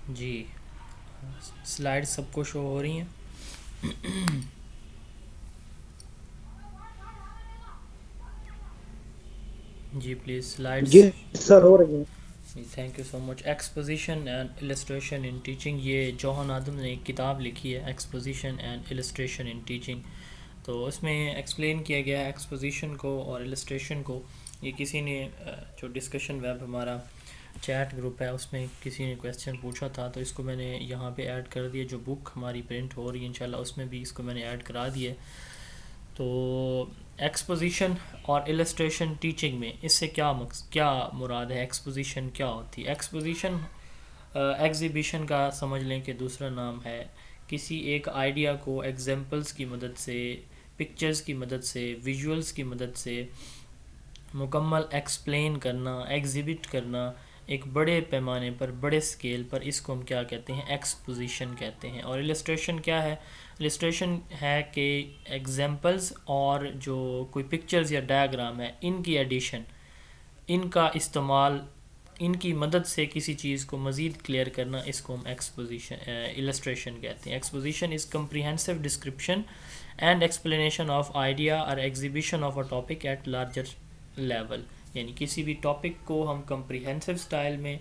جی slide سب کو شو ہو رہی ہیں؟ جی پلیز جی سلائڈس. سر ہو رہی ہیں. Thank you so much. Exposition and illustration in teaching, یہ جوہان آدم نے ایک کتاب لکھی ہے، exposition and illustration in teaching. تو اس میں ایکسپلین کیا گیا ہے ایکسپوزیشن کو اور السٹریشن کو. یہ کسی نے جو ڈسکشن ویب ہمارا چیٹ گروپ ہے اس میں کسی نے کویسچن پوچھا تھا، تو اس کو میں نے یہاں پہ ایڈ کر دیا. جو بک ہماری پرنٹ ہو رہی ہے انشاءاللہ اس میں بھی اس کو میں نے ایڈ کرا دیا ہے. تو ایکسپوزیشن اور السٹریشن ٹیچنگ میں اس سے کیا مراد ہے؟ ایکسپوزیشن کیا ہوتی ہے؟ ایکسپوزیشن ایگزیبیشن کا سمجھ لیں کہ دوسرا نام ہے. کسی ایک آئیڈیا کو ایگزامپلس کی مدد سے، پکچرز کی مدد سے، ویژولز کی مدد سے مکمل ایکسپلین کرنا، ایگزیبٹ کرنا ایک بڑے پیمانے پر، بڑے اسکیل پر، اس کو ہم کیا کہتے ہیں؟ ایکسپوزیشن کہتے ہیں. اور السٹریشن کیا ہے؟ السٹریشن ہے کہ ایگزامپلز اور جو کوئی پکچرز یا ڈائیگرام ہے ان کی ایڈیشن، ان کا استعمال، ان کی مدد سے کسی چیز کو مزید کلیئر کرنا، اس کو ہم السٹریشن کہتے ہیں. Exposition is comprehensive description and explanation of idea اور exhibition of a topic at larger level. یعنی کسی بھی ٹاپک کو ہم کمپریہنسو سٹائل میں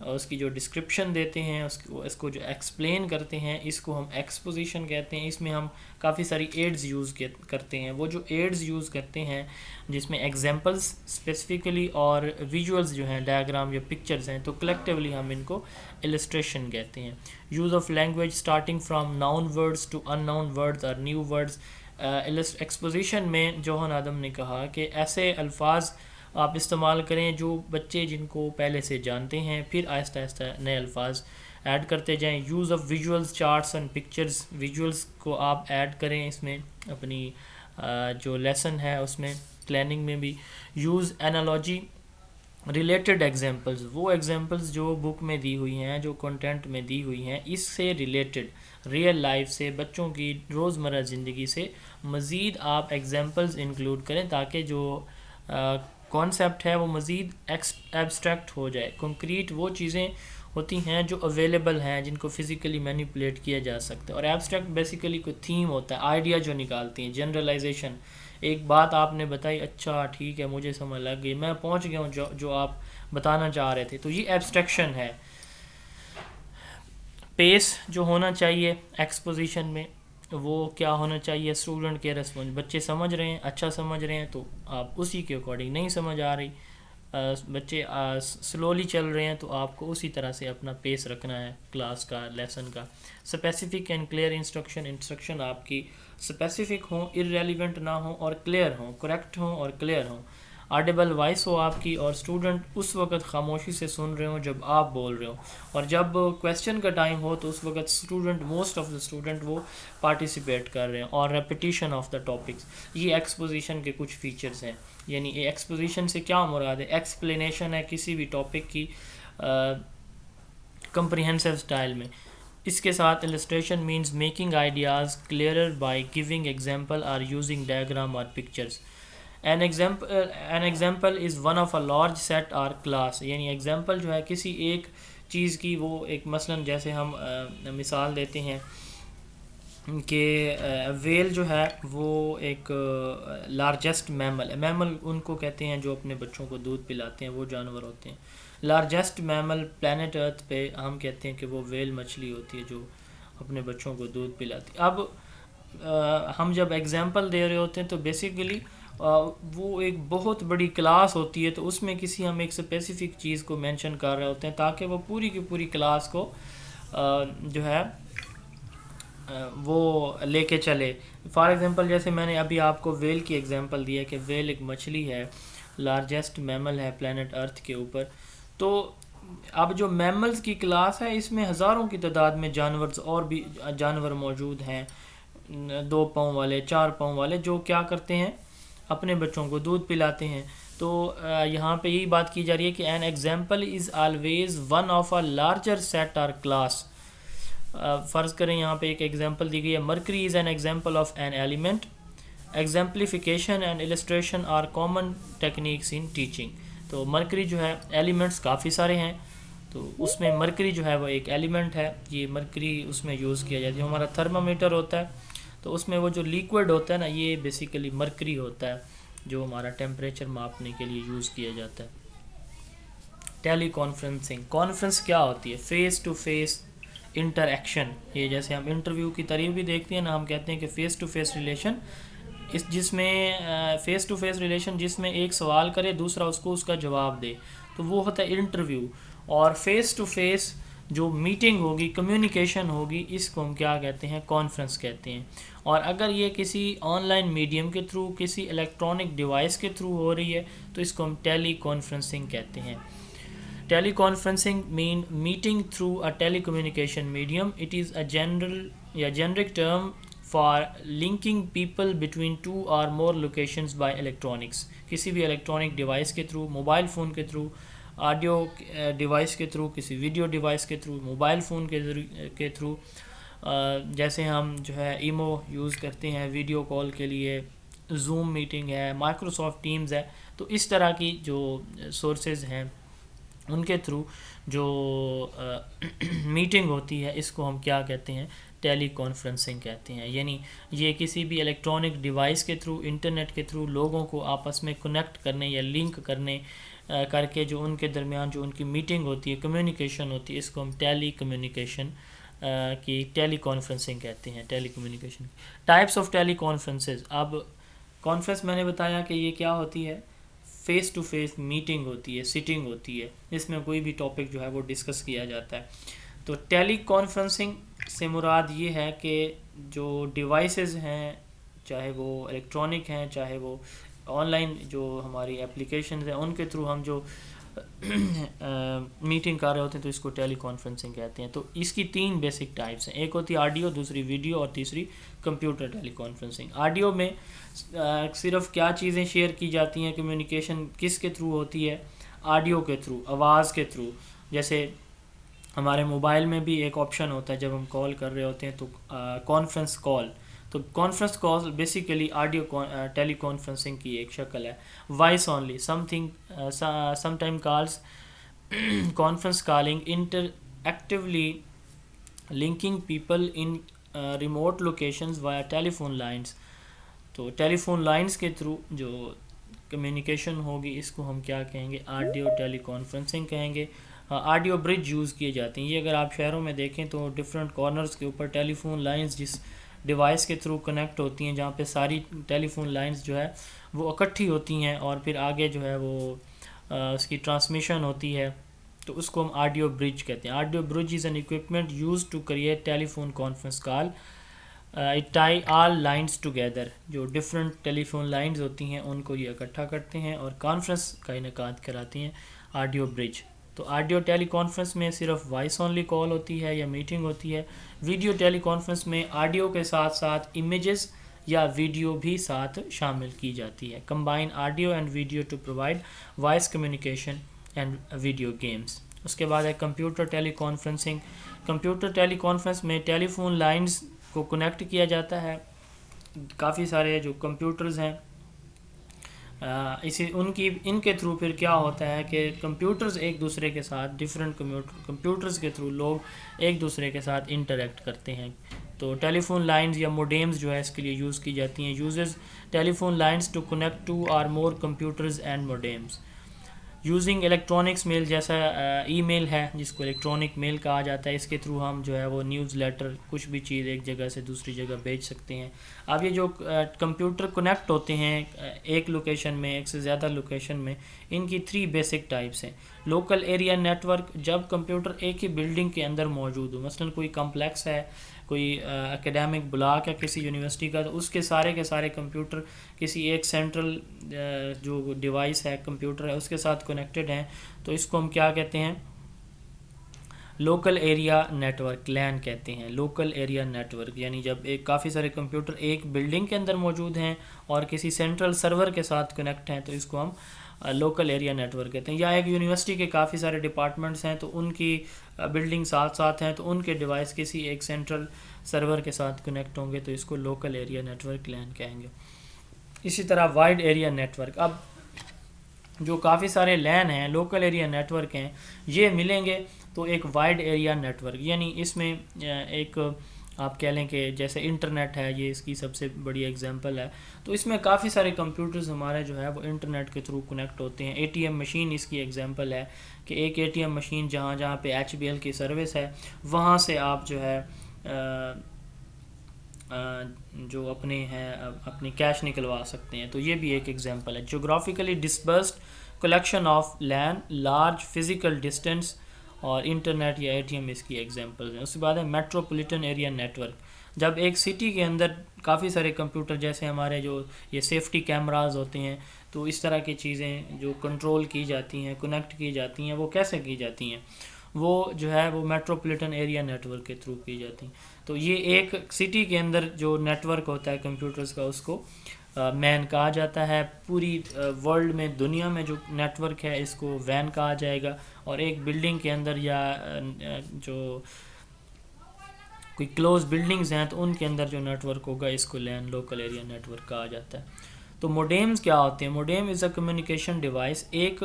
اس کی جو ڈسکرپشن دیتے ہیں، اس کو جو ایکسپلین کرتے ہیں، اس کو ہم ایکسپوزیشن کہتے ہیں. اس میں ہم کافی ساری ایڈز یوز کرتے ہیں. وہ جو ایڈز یوز کرتے ہیں جس میں ایگزامپلس اسپیسیفکلی اور ویژولز جو ہیں، ڈائیگرام یا پکچرز ہیں، تو کلیکٹیولی ہم ان کو السٹریشن کہتے ہیں. Use of language starting from known words to unknown words اور نیو ورڈز. ایکسپوزیشن میں جوہان آدم نے کہا کہ ایسے الفاظ آپ استعمال کریں جو بچے جن کو پہلے سے جانتے ہیں، پھر آہستہ آہستہ نئے الفاظ ایڈ کرتے جائیں. Use of visuals, charts and pictures. Visuals کو آپ ایڈ کریں اس میں اپنی جو لیسن ہے اس میں، پلاننگ میں بھی. Use analogy related examples. وہ ایگزامپلز جو بک میں دی ہوئی ہیں، جو کنٹینٹ میں دی ہوئی ہیں، اس سے ریلیٹڈ ریئل لائف سے، بچوں کی روزمرہ زندگی سے مزید آپ ایگزامپلز انکلوڈ کریں تاکہ جو کانسیپٹ ہے وہ مزید ایبسٹریکٹ ہو جائے. کنکریٹ وہ چیزیں ہوتی ہیں جو اویلیبل ہیں، جن کو فزیکلی مینیپولیٹ کیا جا سکتا ہے. اور ایبسٹریکٹ بیسیکلی کوئی تھیم ہوتا ہے، آئیڈیا جو نکالتی ہیں، جنرلائزیشن. ایک بات آپ نے بتائی، اچھا ٹھیک ہے مجھے سمجھ لگ گئی، میں پہنچ گیا ہوں جو آپ بتانا چاہ رہے تھے. تو یہ ایبسٹریکشن ہے. پیس جو ہونا چاہیے ایکسپوزیشن میں وہ کیا ہونا چاہیے؟ اسٹوڈنٹ کے ریسپانس. بچے سمجھ رہے ہیں، اچھا سمجھ رہے ہیں تو آپ اسی کے اکارڈنگ. نہیں سمجھ آ رہی، بچے سلولی چل رہے ہیں تو آپ کو اسی طرح سے اپنا پیس رکھنا ہے کلاس کا، لیسن کا. Specific and clear instruction. Instruction آپ کی اسپیسیفک ہوں، ارریلیونٹ نہ ہوں اور کلیئر ہوں، کریکٹ ہوں اور کلیئر ہوں. آڈیبل وائس ہو آپ کی، اور اسٹوڈنٹ اس وقت خاموشی سے سن رہے ہوں جب آپ بول رہے ہو. اور جب کویسچن کا ٹائم ہو تو اس وقت student, most of the student وہ پارٹیسپیٹ کر رہے ہیں. اور ریپیٹیشن آف دا ٹاپکس. یہ ایکسپوزیشن کے کچھ فیچرز ہیں. یعنی ایکسپوزیشن سے کیا مراد ہے؟ ایکسپلینیشن ہے کسی بھی ٹاپک کی کمپریہنسو اسٹائل میں. اس کے ساتھ illustration means making ideas clearer by giving example اور یوزنگ ڈائیگرام اور pictures. An example is one of a large set or class. یعنی ایگزامپل جو ہے کسی ایک چیز کی، وہ ایک مثلاً جیسے ہم مثال دیتے ہیں کہ ویل جو ہے وہ ایک لارجسٹ میمل ہے. میمل ان کو کہتے ہیں جو اپنے بچوں کو دودھ پلاتے ہیں، وہ جانور ہوتے ہیں. لارجسٹ میمل پلانٹ ارتھ پہ ہم کہتے ہیں کہ وہ ویل مچھلی ہوتی ہے جو اپنے بچوں کو دودھ پلاتی. اب ہم جب ایگزامپل دے رہے ہوتے ہیں تو بیسیکلی وہ ایک بہت بڑی کلاس ہوتی ہے، تو اس میں کسی ہم ایک اسپیسیفک چیز کو مینشن کر رہے ہوتے ہیں تاکہ وہ پوری کی پوری کلاس کو جو ہے وہ لے کے چلے. فار ایگزامپل جیسے میں نے ابھی آپ کو ویل کی ایگزامپل دی ہے کہ ویل ایک مچھلی ہے، لارجسٹ میمل ہے پلانٹ ارتھ کے اوپر. تو اب جو میملز کی کلاس ہے اس میں ہزاروں کی تعداد میں جانور اور بھی جانور موجود ہیں، 2 پاؤں والے، 4 پاؤں والے، جو کیا کرتے ہیں؟ اپنے بچوں کو دودھ پلاتے ہیں. تو یہاں پہ یہی بات کی جا رہی ہے کہ an example is always one of a larger set اور کلاس. فرض کریں یہاں پہ ایک ایگزامپل دی گئی ہے، Mercury is an example of an element. Exemplification and illustration are common techniques in teaching. تو مرکری جو ہے، ایلیمنٹس کافی سارے ہیں، تو اس میں مرکری جو ہے وہ ایک ایلیمنٹ ہے، یہ مرکری اس میں یوز کیا جاتا ہے. جو ہمارا تھرمامیٹر ہوتا ہے تو اس میں وہ جو لیکوڈ ہوتا ہے نا، یہ بیسیکلی مرکری ہوتا ہے جو ہمارا ٹیمپریچر ماپنے کے لیے یوز کیا جاتا ہے. ٹیلی کانفرنسنگ، کانفرنس کیا ہوتی ہے؟ Face to face interaction. یہ جیسے ہم انٹرویو کی تعریف بھی دیکھتے ہیں نا، ہم کہتے ہیں کہ فیس ٹو فیس ریلیشن، جس میں فیس ٹو فیس ریلیشن جس میں ایک سوال کرے دوسرا اس کو اس کا جواب دے، تو وہ ہوتا ہے انٹرویو. اور فیس ٹو فیس جو میٹنگ ہوگی، کمیونیکیشن ہوگی، اس کو ہم کیا کہتے ہیں؟ کانفرنس کہتے ہیں. اور اگر یہ کسی آن لائن میڈیم کے تھرو، کسی الیکٹرانک ڈیوائس کے تھرو ہو رہی ہے تو اس کو ہم ٹیلی کانفرنسنگ کہتے ہیں. Teleconferencing mean meeting through a telecommunication medium. It is a general یا generic term for linking people between two اور مور لوکیشنز بائی الیکٹرانکس. کسی بھی الیکٹرانک ڈیوائس کے تھرو، موبائل فون کے تھرو، آڈیو ڈیوائس کے through, کسی video device کے through, mobile phone کے تھرو. جیسے ہم جو ہے ایمو یوز کرتے ہیں ویڈیو کال کے لیے، زوم میٹنگ ہے، مائکروسافٹ ٹیمز ہے. تو اس طرح کی جو سورسز ہیں ان کے تھرو جو میٹنگ ہوتی ہے، اس کو ہم کیا کہتے ہیں؟ ٹیلی کانفرنسنگ کہتے ہیں. یعنی یہ کسی بھی الیکٹرانک ڈیوائس کے تھرو، انٹرنیٹ کے تھرو لوگوں کو آپس میں کنیکٹ کرنے یا لنک کرنے کر کے جو ان کے درمیان جو ان کی میٹنگ ہوتی ہے، کمیونیکیشن ہوتی ہے، اس کو ہم ٹیلی کمیونیکیشن کی ٹیلی کانفرنسنگ کہتے ہیں. Telecommunication types of teleconferences. اب کانفرنس میں نے بتایا کہ یہ کیا ہوتی ہے؟ فیس ٹو فیس میٹنگ ہوتی ہے، سیٹنگ ہوتی ہے، اس میں کوئی بھی ٹاپک جو ہے وہ ڈسکس کیا جاتا ہے. تو ٹیلی کانفرنسنگ سے مراد یہ ہے کہ جو ڈیوائسز ہیں، چاہے وہ الیکٹرانک ہیں، چاہے وہ آن لائن جو ہماری اپلیکیشنز ہیں، ان کے تھرو ہم جو میٹنگ کر رہے ہوتے ہیں تو اس کو ٹیلی کانفرنسنگ کہتے ہیں. تو اس کی 3 بیسک ٹائپس ہیں. ایک ہوتی ہے آڈیو، دوسری ویڈیو، اور تیسری کمپیوٹر ٹیلی کانفرنسنگ. آڈیو میں صرف کیا چیزیں شیئر کی جاتی ہیں؟ کمیونیکیشن کس کے تھرو ہوتی ہے؟ آڈیو کے تھرو، آواز کے تھرو. جیسے ہمارے موبائل میں بھی ایک آپشن ہوتا ہے جب ہم کال کر رہے ہوتے ہیں تو کانفرنس کال. تو conference call basically audio teleconferencing کی ایک شکل ہے. Voice only sometime calls conference calling interactively linking people in remote locations via telephone lines. تو ٹیلی فون لائنز کے تھرو جو کمیونیکیشن ہوگی اس کو ہم کیا کہیں گے؟ آڈیو ٹیلی کانفرنسنگ کہیں گے. آڈیو برج یوز کیے جاتے ہیں. یہ اگر آپ شہروں میں دیکھیں تو ڈفرینٹ کارنرز کے اوپر ٹیلی فون لائنز جس ڈیوائس کے تھرو کنیکٹ ہوتی ہیں، جہاں پہ ساری ٹیلی فون لائنز جو ہے وہ اکٹھی ہوتی ہیں اور پھر آگے جو ہے وہ اس کی ٹرانسمیشن ہوتی ہے، تو اس کو ہم آڈیو برج کہتے ہیں. Audio bridge is an equipment use to create telephone conference call. It tie all lines together. جو ڈفرینٹ ٹیلی فون لائنز ہوتی ہیں ان کو یہ اکٹھا کرتے ہیں اور کانفرنس کا انعقاد کراتی ہیں، آڈیو برج. تو آڈیو ٹیلی کانفرنس میں صرف وائس اونلی کال ہوتی ہے یا میٹنگ ہوتی ہے. ویڈیو ٹیلی کانفرنس میں آڈیو کے ساتھ ساتھ امیجز یا ویڈیو بھی ساتھ شامل کی جاتی ہے. Combine audio and video to provide voice communication and video games. اس کے بعد ہے computer teleconferencing. Computer teleconference میں ٹیلی فون لائنز کو کنیکٹ کیا جاتا ہے. کافی سارے جو کمپیوٹرز ہیں ان کے تھرو پھر کیا ہوتا ہے کہ کمپیوٹرز ایک دوسرے کے ساتھ ڈفرینٹ کمپیوٹرز کے تھرو لوگ ایک دوسرے کے ساتھ انٹریکٹ کرتے ہیں. تو ٹیلی فون لائنز یا موڈیمز جو ہے اس کے لیے یوز کی جاتی ہیں. Uses telephone lines to connect 2 اور more computers and modems using electronics mail. جیسا ای میل ہے جس کو الیکٹرانک میل کہا جاتا ہے، اس کے تھرو ہم جو ہے وہ نیوز لیٹر، کچھ بھی چیز ایک جگہ سے دوسری جگہ بھیج سکتے ہیں. اب یہ جو کمپیوٹر کنیکٹ ہوتے ہیں ایک لوکیشن میں، ایک سے زیادہ لوکیشن میں، ان کی 3 بیسک ٹائپس ہیں. لوکل ایریا نیٹ ورک، جب کمپیوٹر ایک ہی بلڈنگ کے اندر موجود ہو، مثلا کوئی کمپلیکس ہے، کوئی اکیڈیمک بلاک ہے کسی یونیورسٹی کا، تو اس کے سارے کمپیوٹر کسی ایک سینٹرل جو ڈیوائس ہے، کمپیوٹر ہے، اس کے ساتھ کنیکٹڈ ہیں. تو اس کو ہم کیا کہتے ہیں؟ لوکل ایریا نیٹ ورک، لین کہتے ہیں. لوکل ایریا نیٹ ورک یعنی جب کافی سارے کمپیوٹر ایک بلڈنگ کے اندر موجود ہیں اور کسی سینٹرل سرور کے ساتھ کنیکٹ ہیں تو اس کو ہم لوکل ایریا نیٹ ورک کہتے ہیں. یا ایک یونیورسٹی کے کافی سارے ڈپارٹمنٹس ہیں تو ان کی بلڈنگ ساتھ ہیں تو ان کے ڈیوائس کسی ایک سینٹرل سرور کے ساتھ کنیکٹ ہوں گے تو اس کو لوکل ایریا نیٹ ورک لین کہیں گے. اسی طرح وائڈ ایریا نیٹ ورک. اب جو کافی سارے لین ہیں، لوکل ایریا نیٹ ورک ہیں، یہ ملیں گے تو ایک وائڈ ایریا نیٹ ورک، یعنی اس میں ایک آپ کہہ لیں کہ جیسے انٹرنیٹ ہے، یہ اس کی سب سے بڑی ایگزامپل ہے. تو اس میں کافی سارے کمپیوٹرز ہمارے جو ہے وہ انٹرنیٹ کے تھرو کنیکٹ ہوتے ہیں. اے ٹی ایم مشین اس کی ایگزامپل ہے کہ ایک اے ٹی ایم مشین جہاں پہ ایچ بی ایل کی سروس ہے، وہاں سے آپ جو ہے جو اپنی کیش نکلوا سکتے ہیں. تو یہ بھی ایک ایگزامپل ہے. Geographically dispersed collection of land large physical distance, اور انٹرنیٹ یا اے ٹی ایم اس کی ایگزامپلز ہیں. اس کے بعد ہے میٹروپولیٹن ایریا نیٹ ورک. جب ایک سٹی کے اندر کافی سارے کمپیوٹر، جیسے ہمارے جو یہ سیفٹی کیمراز ہوتے ہیں، تو اس طرح کی چیزیں جو کنٹرول کی جاتی ہیں، کنیکٹ کی جاتی ہیں، وہ کیسے کی جاتی ہیں؟ وہ جو ہے وہ میٹروپولیٹن ایریا نیٹ ورک کے تھرو کی جاتی ہیں. تو یہ ایک سٹی کے اندر جو نیٹ ورک ہوتا ہے کمپیوٹرز کا، اس کو مین کہا جاتا ہے. پوری ورلڈ میں، دنیا میں جو نیٹ ورک ہے اس کو وین کہا جائے گا. اور ایک بلڈنگ کے اندر یا جو کوئی کلوز بلڈنگز ہیں تو ان کے اندر جو نیٹ ورک ہوگا اس کو لین، لوکل ایریا نیٹ ورک کہا جاتا ہے. تو موڈیمز کیا ہوتے ہیں؟ Modem is a communication device. ایک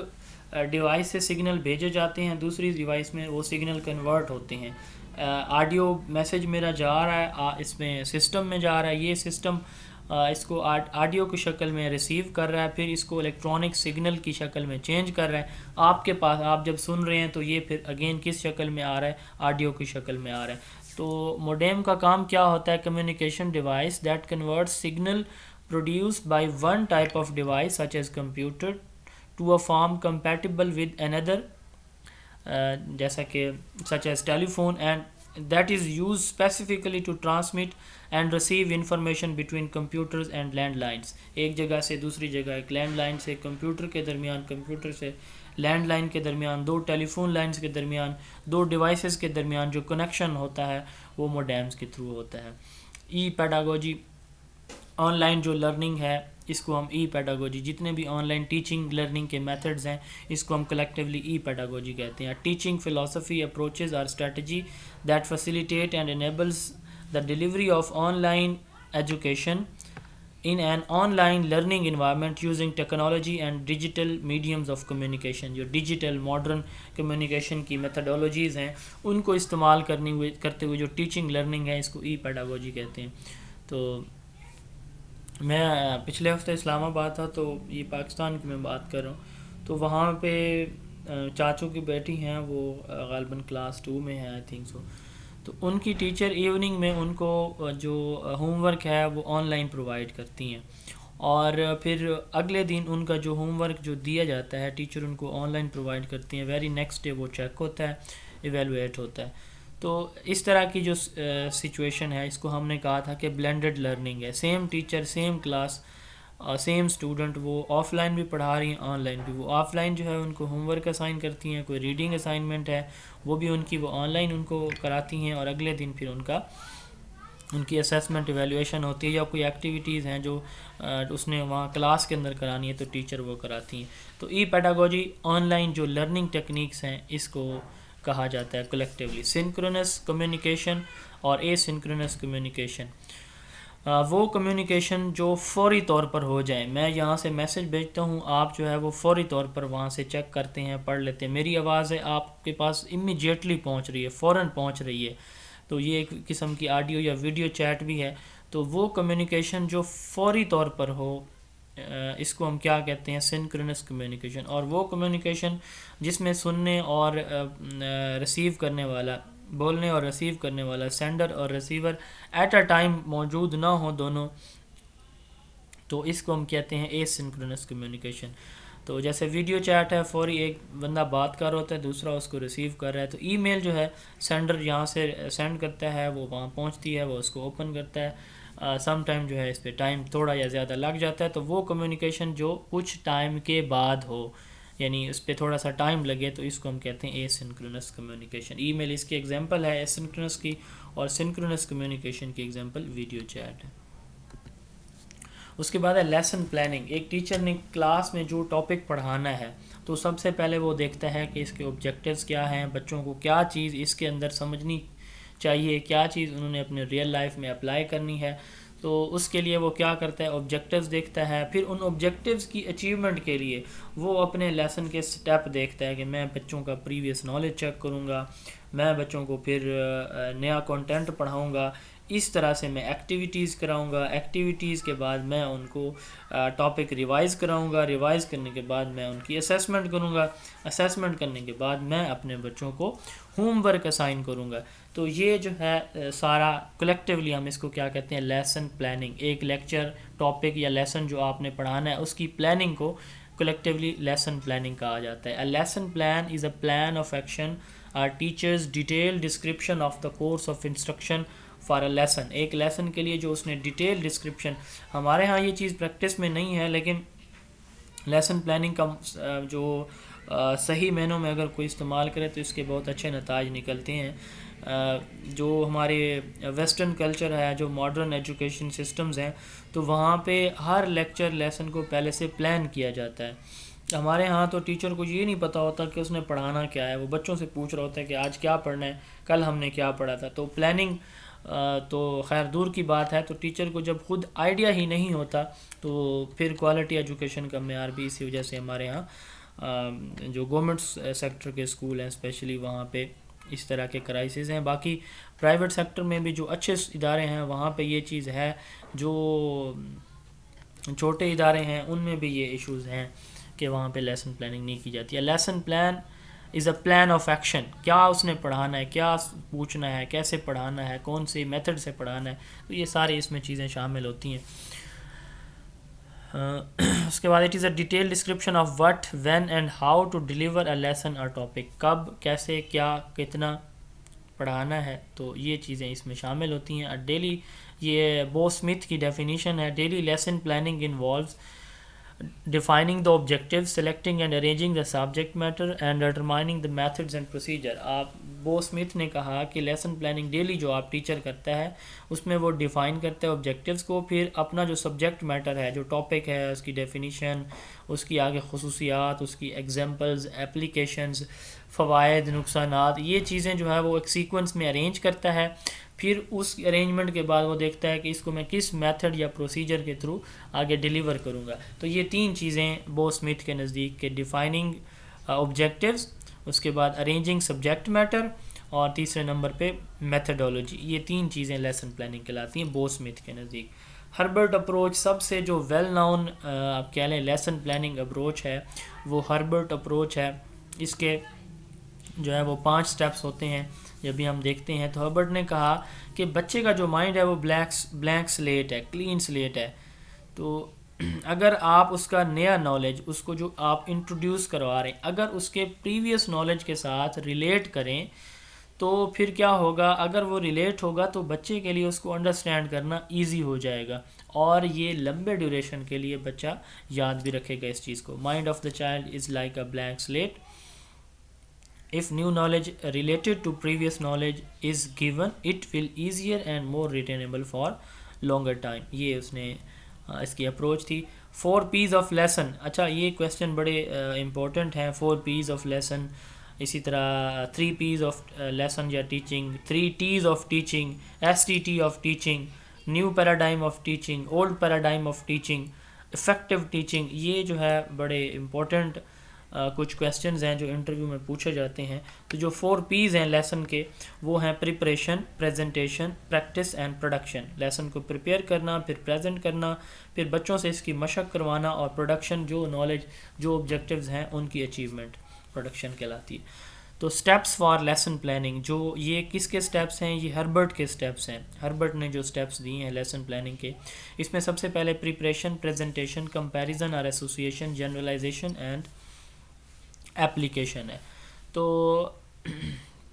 ڈیوائس سے سگنل بھیجے جاتے ہیں، دوسری ڈیوائس میں وہ سگنل کنورٹ ہوتے ہیں. آڈیو میسج میرا جا رہا ہے، اس میں سسٹم میں جا رہا ہے، یہ سسٹم اس کو آڈیو کی شکل میں ریسیو کر رہا ہے، پھر اس کو الیکٹرانک سگنل کی شکل میں چینج کر رہا ہے آپ کے پاس. آپ جب سن رہے ہیں تو یہ پھر اگین کس شکل میں آ رہا ہے؟ آڈیو کی شکل میں آ رہا ہے. تو موڈیم کا کام کیا ہوتا ہے؟ Communication device that convert signal produced by one type of device such as computer to a form compatible with another, جیسا کہ such as telephone, and that is used specifically to transmit and receive information between computers and landlines. ایک جگہ سے دوسری جگہ، ایک land line سے computer کے درمیان، کمپیوٹر سے لینڈ لائن کے درمیان، دو ٹیلی فون لائنز کے درمیان، دو ڈیوائسز کے درمیان جو کنیکشن ہوتا ہے وہ موڈیمز کے تھرو ہوتا ہے. ای پیڈاگوجی، آن لائن جو لرننگ ہے اس کو ہم ای پیڈاگوجی، جتنے بھی آن لائن ٹیچنگ لرننگ کے میتھڈز ہیں اس کو ہم کلیکٹیولی ای پیڈاگوجی کہتے ہیں. ٹیچنگ فلاسفی اپروچز اور strategy that facilitate and enables the delivery of on line education in an online learning environment using technology and digital mediums of communication. جو digital modern communication کی methodologies ہیں ان کو استعمال کرتے ہوئے جو ٹیچنگ لرننگ ہے اس کو ای پیڈاگوجی کہتے ہیں. تو میں پچھلے ہفتے اسلام آباد تھا، تو یہ پاکستان کی میں بات کر رہا ہوں. تو وہاں پہ چاچو کی بیٹی ہیں، وہ غالباً کلاس 2 میں ہے آئی تھنک سو. تو ان کی ٹیچر ایوننگ میں ان کو جو ہوم ورک ہے وہ آن لائن پرووائڈ کرتی ہیں، اور پھر اگلے دن ان کا جو ہوم ورک جو دیا جاتا ہے ٹیچر ان کو آن لائن پرووائڈ کرتی ہیں، ویری نیکسٹ ڈے وہ چیک ہوتا ہے، ایویلویٹ ہوتا ہے. تو اس طرح کی جو سچویشن ہے اس کو ہم نے کہا تھا کہ بلینڈڈ لرننگ ہے. Same teacher, same class, same student, وہ آف لائن بھی پڑھا رہی ہیں، آن لائن بھی. وہ آف لائن جو ہے ان کو ہوم ورک اسائن کرتی ہیں، کوئی ریڈنگ اسائنمنٹ ہے وہ بھی ان کی وہ آن لائن ان کو کراتی ہیں، اور اگلے دن پھر ان کی اسیسمنٹ ایویلویشن ہوتی ہے، یا کوئی ایکٹیویٹیز ہیں جو اس نے وہاں کلاس کے اندر کرانی ہے تو ٹیچر وہ کراتی ہیں. تو ای پیڈاگوجی آن لائن جو لرننگ ٹیکنیکس ہیں اس کو کہا جاتا ہے کلیکٹیولی. سنکرونس کمیونیکیشن اور اے سنکرونس کمیونیکیشن، وہ کمیونیکیشن جو فوری طور پر ہو جائے. میں یہاں سے میسج بھیجتا ہوں، آپ جو ہے وہ فوری طور پر وہاں سے چیک کرتے ہیں، پڑھ لیتے ہیں. میری آواز ہے آپ کے پاس امیجیٹلی پہنچ رہی ہے، فوراً پہنچ رہی ہے. تو یہ ایک قسم کی آڈیو یا ویڈیو چیٹ بھی ہے. تو وہ کمیونیکیشن جو فوری طور پر ہو اس کو ہم کیا کہتے ہیں؟ Synchronous communication. اور وہ کمیونیکیشن جس میں سننے اور ریسیو کرنے والا، بولنے اور ریسیو کرنے والا، سینڈر اور ریسیور ایٹ اے ٹائم موجود نہ ہوں دونوں، تو اس کو ہم کہتے ہیں اے سنکرونس کمیونیکیشن. تو جیسے ویڈیو چیٹ ہے، فوری ایک بندہ بات کر رہا ہوتا ہے، دوسرا اس کو ریسیو کر رہا ہے. تو ای میل جو ہے سینڈر یہاں سے سینڈ کرتا ہے، وہ وہاں پہنچتی ہے، وہ اس کو اوپن کرتا ہے. سم ٹائم جو ہے اس پہ ٹائم تھوڑا یا زیادہ لگ جاتا ہے. تو وہ کمیونیکیشن جو کچھ ٹائم کے بعد ہو، یعنی اس پہ تھوڑا سا ٹائم لگے، تو اس کو ہم کہتے ہیں اے سنکرونس کمیونیکیشن. ای میل اس کی ایگزامپل ہے اے سنکرونس کی، اور سنکرونس کمیونیکیشن کی ایگزامپل ویڈیو چیٹ ہے. اس کے بعد ہے لیسن پلاننگ. ایک ٹیچر نے کلاس میں جو ٹاپک پڑھانا ہے تو سب سے پہلے وہ دیکھتا ہے کہ اس کے آبجیکٹیوز کیا ہیں، بچوں کو کیا چیز اس کے اندر سمجھنی چاہیے، کیا چیز انہوں نے اپنے ریئل لائف میں اپلائی کرنی ہے. تو اس کے لیے وہ کیا کرتا ہے، آبجیکٹیوز دیکھتا ہے، پھر ان آبجیکٹیوز کی اچیومنٹ کے لیے وہ اپنے لیسن کے سٹیپ دیکھتا ہے کہ میں بچوں کا پریویس نالج چیک کروں گا، میں بچوں کو پھر نیا کنٹینٹ پڑھاؤں گا، اس طرح سے میں ایکٹیویٹیز کراؤں گا، ایکٹیویٹیز کے بعد میں ان کو ٹاپک ریوائز کراؤں گا، ریوائز کرنے کے بعد میں ان کی اسیسمنٹ کروں گا، اسیسمنٹ کرنے کے بعد میں اپنے بچوں کو ہوم ورک اسائن کروں گا۔ تو یہ جو ہے سارا کلیکٹیولی ہم اس کو کیا کہتے ہیں، لیسن پلاننگ۔ ایک لیکچر، ٹاپک یا لیسن جو آپ نے پڑھانا ہے اس کی پلاننگ کو کلیکٹیولی لیسن پلاننگ کہا جاتا ہے۔ A lesson plan is a plan of action or teacher's detailed description of the course of instruction for a lesson۔ ایک لیسن کے لیے جو اس نے ڈیٹیل ڈسکرپشن، ہمارے ہاں یہ چیز پریکٹس میں نہیں ہے، لیکن لیسن پلاننگ کا جو صحیح معنوں میں اگر کوئی استعمال کرے تو اس کے بہت اچھے نتائج نکلتے ہیں۔ جو ہمارے ویسٹرن کلچر ہے، جو ماڈرن ایجوکیشن سسٹمز ہیں، تو وہاں پہ ہر لیکچر لیسن کو پہلے سے پلان کیا جاتا ہے۔ ہمارے ہاں تو ٹیچر کو یہ نہیں پتہ ہوتا کہ اس نے پڑھانا کیا ہے، وہ بچوں سے پوچھ رہا ہوتا ہے کہ آج کیا پڑھنا ہے، کل ہم نے کیا پڑھا تھا۔ تو پلاننگ تو خیر دور کی بات ہے، تو ٹیچر کو جب خود آئیڈیا ہی نہیں ہوتا تو پھر کوالٹی ایجوکیشن کا معیار بھی اسی وجہ سے ہمارے ہاں جو گورنمنٹ سیکٹر کے اسکول ہیں اسپیشلی وہاں پہ اس طرح کے کرائسز ہیں۔ باقی پرائیویٹ سیکٹر میں بھی جو اچھے ادارے ہیں وہاں پہ یہ چیز ہے، جو چھوٹے ادارے ہیں ان میں بھی یہ ایشوز ہیں کہ وہاں پہ لیسن پلاننگ نہیں کی جاتی ہے۔ Lesson plan is a plan of action, کیا اس نے پڑھانا ہے، کیا پوچھنا ہے، کیسے پڑھانا ہے، کون سی میتھڈ سے پڑھانا ہے، تو یہ ساری اس میں چیزیں شامل ہوتی ہیں۔ اس کے بعد it is a detail description of what, when and how to deliver a lesson اور ٹاپک، کب، کیسے، کیا، کتنا پڑھانا ہے، تو یہ چیزیں اس میں شامل ہوتی ہیں۔ ڈیلی، یہ بو اسمتھ کی ڈیفینیشن ہے، daily lesson planning involves defining the objectives, selecting and arranging the subject matter and determining the methods and procedure۔ آپ بو اسمتھ نے کہا کہ لیسن پلاننگ ڈیلی جو آپ ٹیچر کرتا ہے اس میں وہ ڈیفائن کرتا ہے آبجیکٹیوز کو، پھر اپنا جو سبجیکٹ میٹر ہے، جو ٹاپک ہے، اس کی ڈیفینیشن، اس کی آگے خصوصیات، اس کی ایگزامپلز، اپلیکیشنز، فوائد، نقصانات، یہ چیزیں جو ہے وہ ایک سیکوینس میں ارینج کرتا ہے۔ پھر اس ارینجمنٹ کے بعد وہ دیکھتا ہے کہ اس کو میں کس میتھڈ یا پروسیجر کے تھرو آگے ڈیلیور کروں گا۔ تو یہ تین چیزیں بو اسمتھ کے نزدیک کہ ڈیفائننگ آبجیکٹیوز، اس کے بعد ارینجنگ سبجیکٹ میٹر، اور تیسرے نمبر پہ میتھڈولوجی، یہ تین چیزیں لیسن پلاننگ کہلاتی ہیں بو اسمتھ کے نزدیک۔ ہربرٹ اپروچ سب سے جو ویل ناؤن آپ کہہ لیں لیسن پلاننگ اپروچ ہے وہ ہربرٹ اپروچ ہے۔ اس کے جو ہے وہ 5 سٹیپس ہوتے ہیں۔ جب بھی ہم دیکھتے ہیں تو ہربرٹ نے کہا کہ بچے کا جو مائنڈ ہے وہ بلینک سلیٹ ہے، کلین سلیٹ ہے۔ تو اگر آپ اس کا نیا نالج، اس کو جو آپ انٹروڈیوس کروا رہے ہیں، اگر اس کے پریویس نالج کے ساتھ ریلیٹ کریں تو پھر کیا ہوگا، اگر وہ ریلیٹ ہوگا تو بچے کے لیے اس کو انڈرسٹینڈ کرنا ایزی ہو جائے گا، اور یہ لمبے ڈیوریشن کے لیے بچہ یاد بھی رکھے گا اس چیز کو۔ Mind of the child is like a blank slate. If new knowledge related to previous knowledge is given, it will easier and more retainable for longer time۔ یہ اس نے اس کی اپروچ تھی۔ 4 P's of lesson، اچھا یہ question بڑے important ہیں۔ 4 P's of lesson، اسی طرح 3 P's of lesson یا teaching، 3 T's of teaching، STT of teaching، new paradigm of teaching، old paradigm of teaching، effective teaching۔ یہ جو ہے بڑے امپورٹنٹ کچھ کویسچنز ہیں جو انٹرویو میں پوچھے جاتے ہیں۔ تو جو 4 P's ہیں لیسن کے وہ ہیں preparation, presentation, practice and production. Lesson کو پریپیئر کرنا، پھر پریزنٹ کرنا، پھر بچوں سے اس کی مشق کروانا، اور پروڈکشن، جو نالج، جو آبجیکٹیوز ہیں ان کی اچیومنٹ پروڈکشن کہلاتی ہے۔ تو سٹیپس فار لیسن پلاننگ، جو یہ کس کے سٹیپس ہیں، یہ ہربرٹ کے سٹیپس ہیں۔ ہربرٹ نے جو سٹیپس دیے ہیں لیسن پلاننگ کے، اس میں سب سے پہلے پریپریشن، پریزنٹیشن، کمپیریزن اور ایسوسیشن، جنرلائزیشن اینڈ ایپلیکیشن ہے۔ تو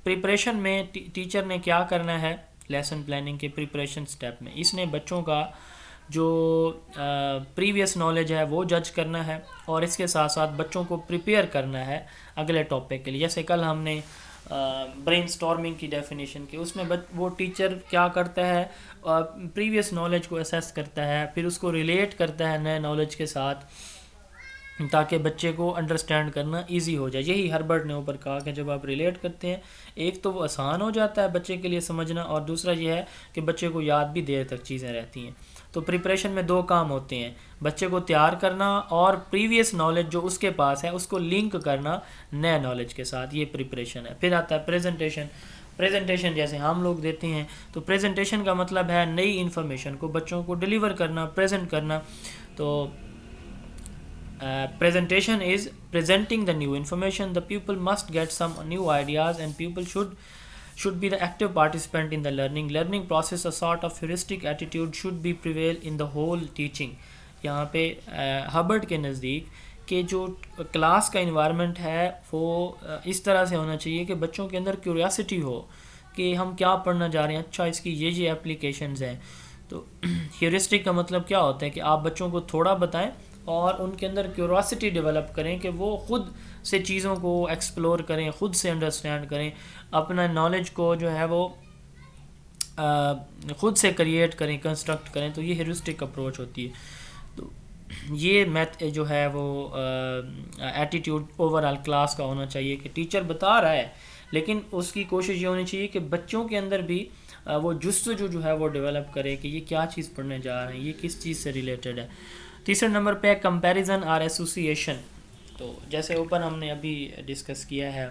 پریپریشن میں ٹیچر نے کیا کرنا ہے لیسن پلاننگ کے پریپریشن سٹیپ میں، اس نے بچوں کا جو پریویس نالج ہے وہ جج کرنا ہے، اور اس کے ساتھ ساتھ بچوں کو پریپیئر کرنا ہے اگلے ٹاپک کے لیے۔ جیسے کل ہم نے برین سٹارمنگ کی ڈیفینیشن کی، اس میں وہ ٹیچر کیا کرتا ہے، پریویس نالج کو اسیس کرتا ہے، پھر اس کو ریلیٹ کرتا ہے نئے نالج کے ساتھ تاکہ بچے کو انڈرسٹینڈ کرنا ایزی ہو جائے۔ یہی ہربرٹ نے اوپر کہا کہ جب آپ ریلیٹ کرتے ہیں، ایک تو وہ آسان ہو جاتا ہے بچے کے لیے سمجھنا، اور دوسرا یہ ہے کہ بچے کو یاد بھی دیر تک چیزیں رہتی ہیں۔ تو پریپریشن میں دو کام ہوتے ہیں، بچے کو تیار کرنا اور پریویس نالج جو اس کے پاس ہے اس کو لنک کرنا نئے نالج کے ساتھ، یہ پریپریشن ہے۔ پھر آتا ہے پریزنٹیشن جیسے ہم لوگ دیتے ہیں، تو پریزنٹیشن کا مطلب ہے نئی انفارمیشن کو بچوں کو ڈیلیور کرنا، پریزنٹ کرنا۔ تو presentation is presenting the new information. The pupil must get some new ideas and pupil should be the active participant in the learning process. A sort of heuristic attitude should be prevail in the whole teaching. یہاں پہ ہبرٹ کے نزدیک کہ جو class کا environment ہے وہ اس طرح سے ہونا چاہیے کہ بچوں کے اندر کیوریاسٹی ہو کہ ہم کیا پڑھنا جا رہے ہیں، اچھا اس کی یہ اپلیکیشنز ہیں۔ تو ہیورسٹک کا مطلب کیا ہوتا ہے کہ آپ بچوں کو تھوڑا بتائیں اور ان کے اندر کیوریاسٹی ڈیولپ کریں کہ وہ خود سے چیزوں کو ایکسپلور کریں، خود سے انڈرسٹینڈ کریں، اپنا نالج کو جو ہے وہ خود سے کریٹ کریں، کنسٹرکٹ کریں۔ تو یہ ہیورسٹک اپروچ ہوتی ہے۔ تو یہ جو ہے وہ ایٹیٹیوڈ اوور آل کلاس کا ہونا چاہیے کہ ٹیچر بتا رہا ہے لیکن اس کی کوشش یہ ہونی چاہیے کہ بچوں کے اندر بھی وہ جستجو جو ہے وہ ڈیولپ کرے کہ یہ کیا چیز پڑھنے جا رہے ہیں، یہ کس چیز سے ریلیٹڈ ہے۔ تیسرے نمبر پہ کمپیریزن اور ایسوسیشن۔ تو جیسے اوپر ہم نے ابھی ڈسکس کیا ہے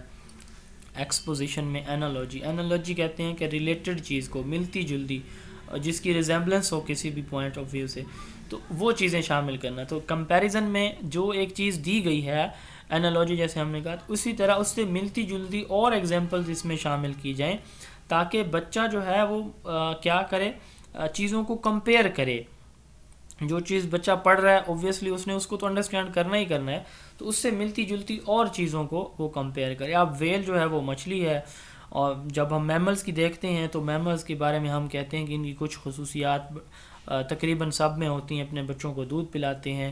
ایکسپوزیشن میں انالوجی کہتے ہیں کہ ریلیٹڈ چیز کو ملتی جلتی جس کی ریزیمبلنس ہو کسی بھی پوائنٹ آف ویو سے، تو وہ چیزیں شامل کرنا۔ تو کمپیریزن میں جو ایک چیز دی گئی ہے انالوجی جیسے ہم نے کہا، اسی طرح اس سے ملتی جلتی اور ایگزامپلز اس میں شامل کی جائیں تاکہ بچہ جو ہے وہ کیا کرے، چیزوں کو کمپیئر کرے۔ جو چیز بچہ پڑھ رہا ہے اوبویسلی اس نے اس کو تو انڈرسٹینڈ کرنا ہی کرنا ہے، تو اس سے ملتی جلتی اور چیزوں کو وہ کمپیئر کرے۔ اب ویل جو ہے وہ مچھلی ہے، اور جب ہم میملز کی دیکھتے ہیں تو میملز کے بارے میں ہم کہتے ہیں کہ ان کی کچھ خصوصیات تقریباً سب میں ہوتی ہیں۔ اپنے بچوں کو دودھ پلاتے ہیں،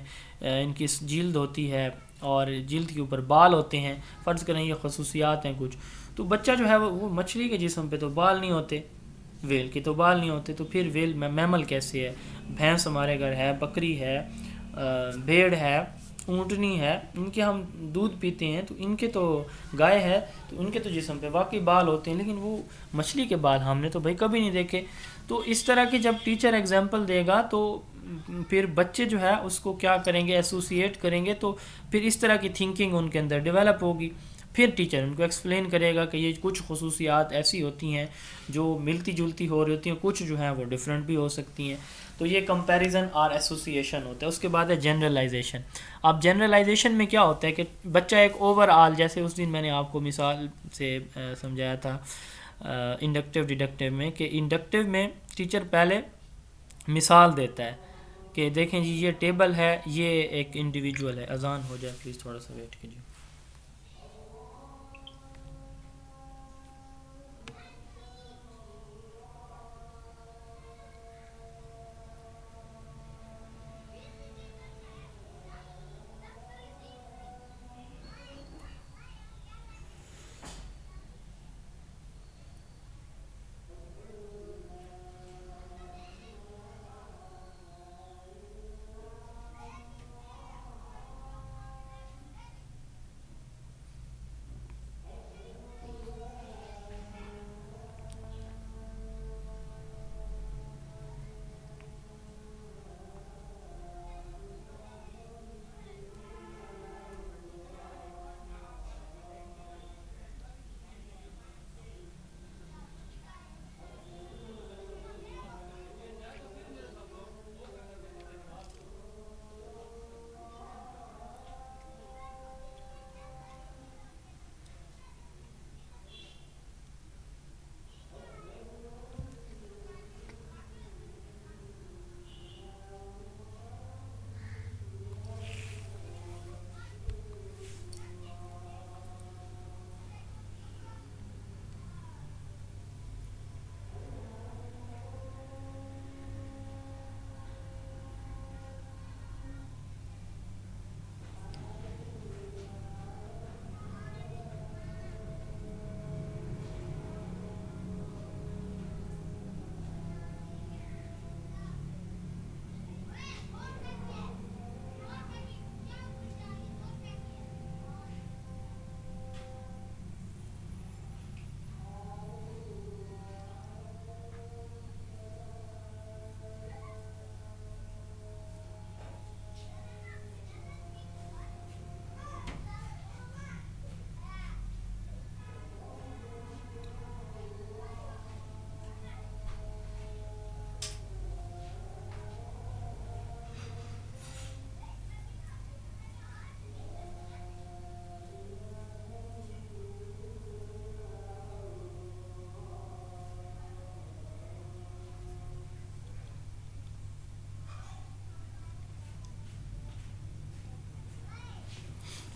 ان کی جلد ہوتی ہے اور جلد کے اوپر بال ہوتے ہیں، فرض کریں یہ خصوصیات ہیں کچھ۔ تو بچہ جو ہے وہ مچھلی کے جسم پہ تو بال نہیں ہوتے، ویل کے تو بال نہیں ہوتے، تو پھر ویل میمل کیسے ہے؟ بھینس ہمارے گھر ہے، بکری ہے، بھیڑ ہے، اونٹنی ہے، ان کے ہم دودھ پیتے ہیں، تو ان کے تو گائے ہے تو ان کے تو جسم پہ واقعی بال ہوتے ہیں، لیکن وہ مچھلی کے بال ہم نے تو بھائی کبھی نہیں دیکھے۔ تو اس طرح کی جب ٹیچر ایگزامپل دے گا تو پھر بچے جو ہے اس کو کیا کریں گے، ایسوسیٹ کریں گے، تو پھر اس طرح کی تھنکنگ ان کے اندر ڈیولپ ہوگی۔ پھر ٹیچر ان کو ایکسپلین کرے گا کہ یہ کچھ خصوصیات ایسی ہوتی ہیں جو ملتی جلتی ہو رہی ہوتی ہیں، کچھ جو ہیں وہ ڈیفرنٹ بھی ہو سکتی ہیں۔ تو یہ کمپیریزن اور ایسوسیشن ہوتا ہے۔ اس کے بعد ہے جنرلائزیشن۔ اب جنرلائزیشن میں کیا ہوتا ہے کہ بچہ ایک اوور آل، جیسے اس دن میں نے آپ کو مثال سے سمجھایا تھا انڈکٹیو ڈیڈکٹیو میں، کہ انڈکٹیو میں ٹیچر پہلے مثال دیتا ہے کہ دیکھیں جی یہ ٹیبل ہے، یہ ایک انڈیویجول ہے۔ اذان ہو جائے پلیز، تھوڑا سا ویٹ کیجیے۔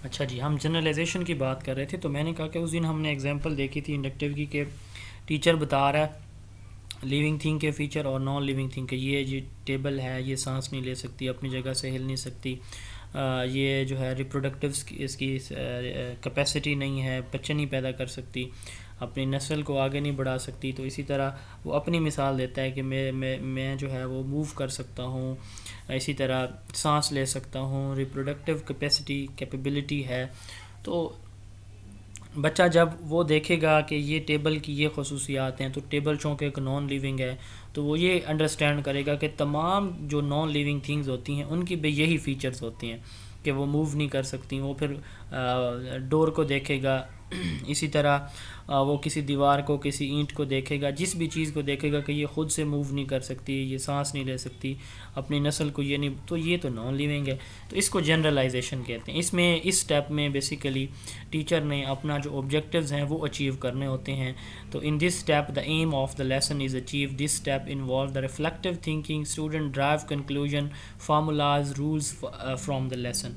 اچھا جی، ہم جنرلائزیشن کی بات کر رہے تھے، تو میں نے کہا کہ اس دن ہم نے ایگزامپل دیکھی تھی انڈکٹیو کی کہ ٹیچر بتا رہا ہے لیونگ تھنگ کے فیچر اور نان لیونگ تھنگ کے، یہ جو ٹیبل ہے یہ سانس نہیں لے سکتی، اپنی جگہ سے ہل نہیں سکتی، یہ جو ہے ریپروڈکٹیوس اس کی کیپیسٹی نہیں ہے، بچے نہیں پیدا کر سکتی، اپنی نسل کو آگے نہیں بڑھا سکتی. تو اسی طرح وہ اپنی مثال دیتا ہے کہ میں جو ہے وہ موو کر سکتا ہوں، اسی طرح سانس لے سکتا ہوں، ریپروڈکٹیو کیپیبلٹی ہے. تو بچہ جب وہ دیکھے گا کہ یہ ٹیبل کی یہ خصوصیات ہیں، تو ٹیبل چونکہ ایک نان لیونگ ہے تو وہ یہ انڈرسٹینڈ کرے گا کہ تمام جو نان لیونگ تھنگز ہوتی ہیں ان کی بھی یہی فیچرز ہوتی ہیں کہ وہ موو نہیں کر سکتی. وہ پھر ڈور کو دیکھے گا، اسی طرح وہ کسی دیوار کو، کسی اینٹ کو دیکھے گا، جس بھی چیز کو دیکھے گا کہ یہ خود سے موو نہیں کر سکتی، یہ سانس نہیں لے سکتی، اپنی نسل کو یہ نہیں، تو یہ تو نان لیونگ ہے. تو اس کو جنرلائزیشن کہتے ہیں. اس سٹیپ میں بیسیکلی ٹیچر نے اپنا جو آبجیکٹیوز ہیں وہ اچیو کرنے ہوتے ہیں. تو in this step the aim of the lesson is achieve. This step involve the reflective thinking. Student drive conclusion formulas rules from the lesson.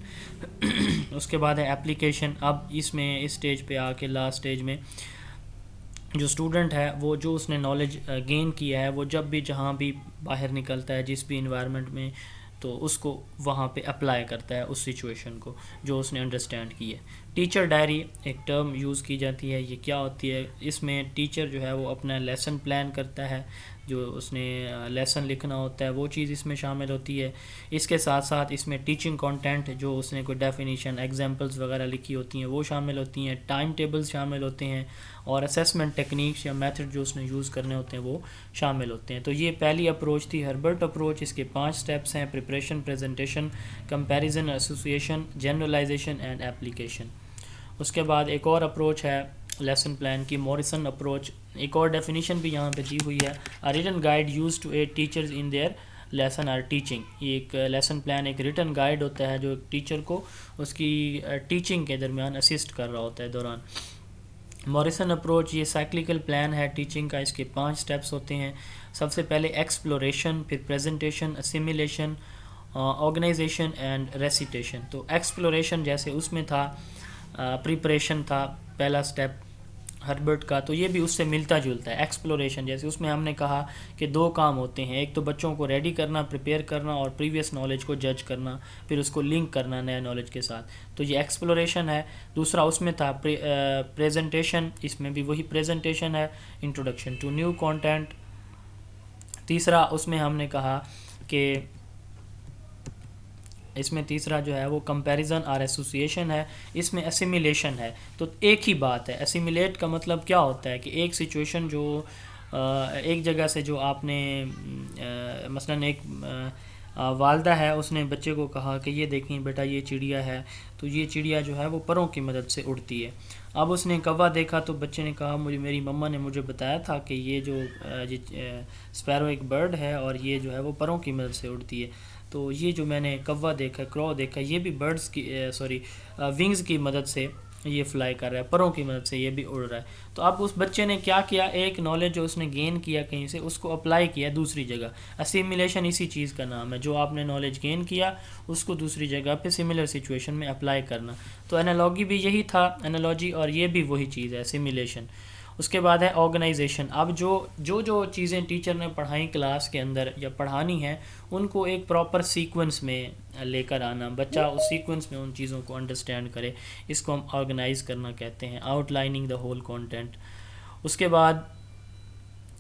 اس کے بعد ہے اپلیکیشن. اب اس اسٹیج پہ آ کے لاسٹ اسٹیج میں جو اسٹوڈنٹ ہے وہ جو اس نے نالج گین کیا ہے وہ جب بھی جہاں بھی باہر نکلتا ہے جس بھی انوائرمنٹ میں، تو اس کو وہاں پہ اپلائی کرتا ہے اس سچویشن کو جو اس نے انڈرسٹینڈ کی ہے. ٹیچر ڈائری ایک ٹرم یوز کی جاتی ہے. یہ کیا ہوتی ہے؟ اس میں ٹیچر جو ہے وہ اپنا لیسن پلان کرتا ہے، جو اس نے لیسن لکھنا ہوتا ہے وہ چیز اس میں شامل ہوتی ہے. اس کے ساتھ ساتھ اس میں ٹیچنگ کانٹینٹ، جو اس نے کوئی ڈیفینیشن، ایگزامپلس وغیرہ لکھی ہوتی ہیں وہ شامل ہوتی ہیں. ٹائم ٹیبلز شامل ہوتے ہیں، اور اسیسمنٹ ٹیکنیکس یا میتھڈ جو اس نے یوز کرنے ہوتے ہیں وہ شامل ہوتے ہیں. تو یہ پہلی اپروچ تھی، ہربرٹ اپروچ. اس کے 5 سٹیپس ہیں: preparation, presentation, comparison, association, generalization and application. اس کے بعد ایک اور اپروچ ہے لیسن پلان کی، موریسن اپروچ. ایک اور ڈیفینیشن بھی یہاں پہ دی ہوئی ہے: a written guide use to aid teachers in their lesson or teaching. یہ ایک لیسن پلان ایک ریٹن گائیڈ ہوتا ہے جو ایک ٹیچر کو اس کی ٹیچنگ کے درمیان اسسٹ کر رہا ہوتا ہے دوران. موریسن اپروچ یہ سائیکلیکل پلان ہے ٹیچنگ کا. اس کے 5 سٹیپس ہوتے ہیں. سب سے پہلے ایکسپلوریشن، پھر پریزنٹیشن، اسیمیلیشن، آرگنائزیشن اینڈ ریسیٹیشن. تو ایکسپلوریشن جیسے اس میں تھا، پریپریشن تھا پہلا سٹیپ ہربرٹ کا، تو یہ بھی اس سے ملتا جلتا ہے. ایکسپلوریشن جیسے اس میں ہم نے کہا کہ 2 کام ہوتے ہیں: ایک تو بچوں کو ریڈی کرنا، پریپیئر کرنا، اور پریویس نالج کو جج کرنا، پھر اس کو لنک کرنا نئے نالج کے ساتھ. تو یہ ایکسپلوریشن ہے. دوسرا اس میں تھا پریزنٹیشن. اس میں بھی وہی پریزنٹیشن ہے، انٹروڈکشن ٹو نیو کانٹینٹ. تیسرا اس میں ہم نے کہا کہ اس میں تیسرا جو ہے وہ کمپیریزن اور ایسوسیشن ہے. اس میں اسیمیلیشن ہے. تو ایک ہی بات ہے. اسیمیلیٹ کا مطلب کیا ہوتا ہے کہ ایک سچویشن جو ایک جگہ سے جو آپ نے مثلا ایک والدہ ہے، اس نے بچے کو کہا کہ یہ دیکھیں بیٹا یہ چڑیا ہے، تو یہ چڑیا جو ہے وہ پروں کی مدد سے اڑتی ہے. اب اس نے کوا دیکھا تو بچے نے کہا میری مما نے مجھے بتایا تھا کہ یہ جو اسپیرو ایک برڈ ہے اور یہ جو ہے وہ پروں کی مدد سے اڑتی ہے. تو یہ جو میں نے کوا دیکھا، کرو دیکھا، یہ بھی برڈز کی ونگز کی مدد سے یہ فلائی کر رہا ہے، پروں کی مدد سے یہ بھی اڑ رہا ہے. تو اب اس بچے نے کیا کیا؟ ایک نالج جو اس نے گین کیا کہیں سے، اس کو اپلائی کیا دوسری جگہ. اسیمیلیشن اسی چیز کا نام ہے، جو آپ نے نالج گین کیا اس کو دوسری جگہ پہ سملر سچویشن میں اپلائی کرنا. تو انالوگی بھی یہی تھا، انالوجی، اور یہ بھی وہی چیز ہے، اسیمیلیشن. اس کے بعد ہے آرگنائزیشن. اب جو چیزیں ٹیچر نے پڑھائیں کلاس کے اندر یا پڑھانی ہیں، ان کو ایک پراپر سیکوینس میں لے کر آنا. بچہ اس سیکوینس میں ان چیزوں کو انڈرسٹینڈ کرے، اس کو ہم آرگنائز کرنا کہتے ہیں، outlining the whole content. اس کے بعد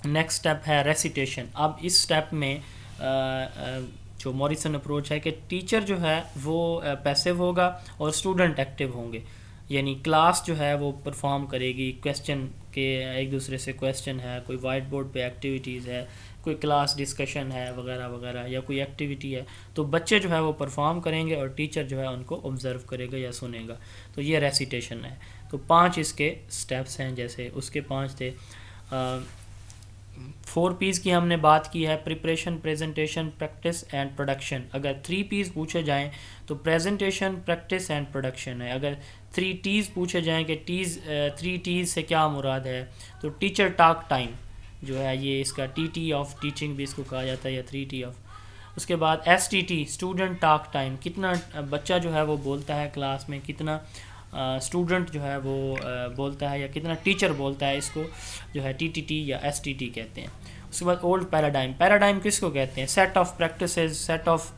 نیکسٹ اسٹیپ ہے ریسیٹیشن. اب اس اسٹیپ میں جو موریسن اپروچ ہے کہ ٹیچر جو ہے وہ پیسیو ہوگا اور اسٹوڈنٹ ایکٹیو ہوں گے. یعنی کلاس جو ہے وہ پرفارم کرے گی، کویسچن کے ایک دوسرے سے کویسچن ہے، کوئی وائٹ بورڈ پہ ایکٹیویٹیز ہے، کوئی کلاس ڈسکشن ہے وغیرہ وغیرہ، یا کوئی ایکٹیویٹی ہے، تو بچے جو ہے وہ پرفارم کریں گے اور ٹیچر جو ہے ان کو آبزرو کرے گا یا سنے گا. تو یہ ریسیٹیشن ہے. تو 5 اس کے سٹیپس ہیں، جیسے اس کے 5 تھے. 4 P's کی ہم نے بات کی ہے: preparation, presentation, practice and production. اگر 3 P's پوچھے جائیں تو پریزنٹیشن، پریکٹس اینڈ پروڈکشن ہے. اگر 3 T's پوچھے جائیں کہ 3 T's سے کیا مراد ہے، تو ٹیچر ٹاک ٹائم جو ہے، یہ اس کا TT آف ٹیچنگ بھی اس کو کہا جاتا ہے، یا 3T آف اس کے بعد S T T student talk time, کتنا بچہ جو ہے وہ بولتا ہے کلاس میں، کتنا اسٹوڈنٹ جو ہے وہ بولتا ہے، یا کتنا ٹیچر بولتا ہے، اس کو جو ہے ٹی ٹی ٹی یا ایس ٹی ٹی کہتے ہیں. اس کے بعد اولڈ پیراڈائم. پیراڈائم کس کو کہتے ہیں؟ Set of practices, set of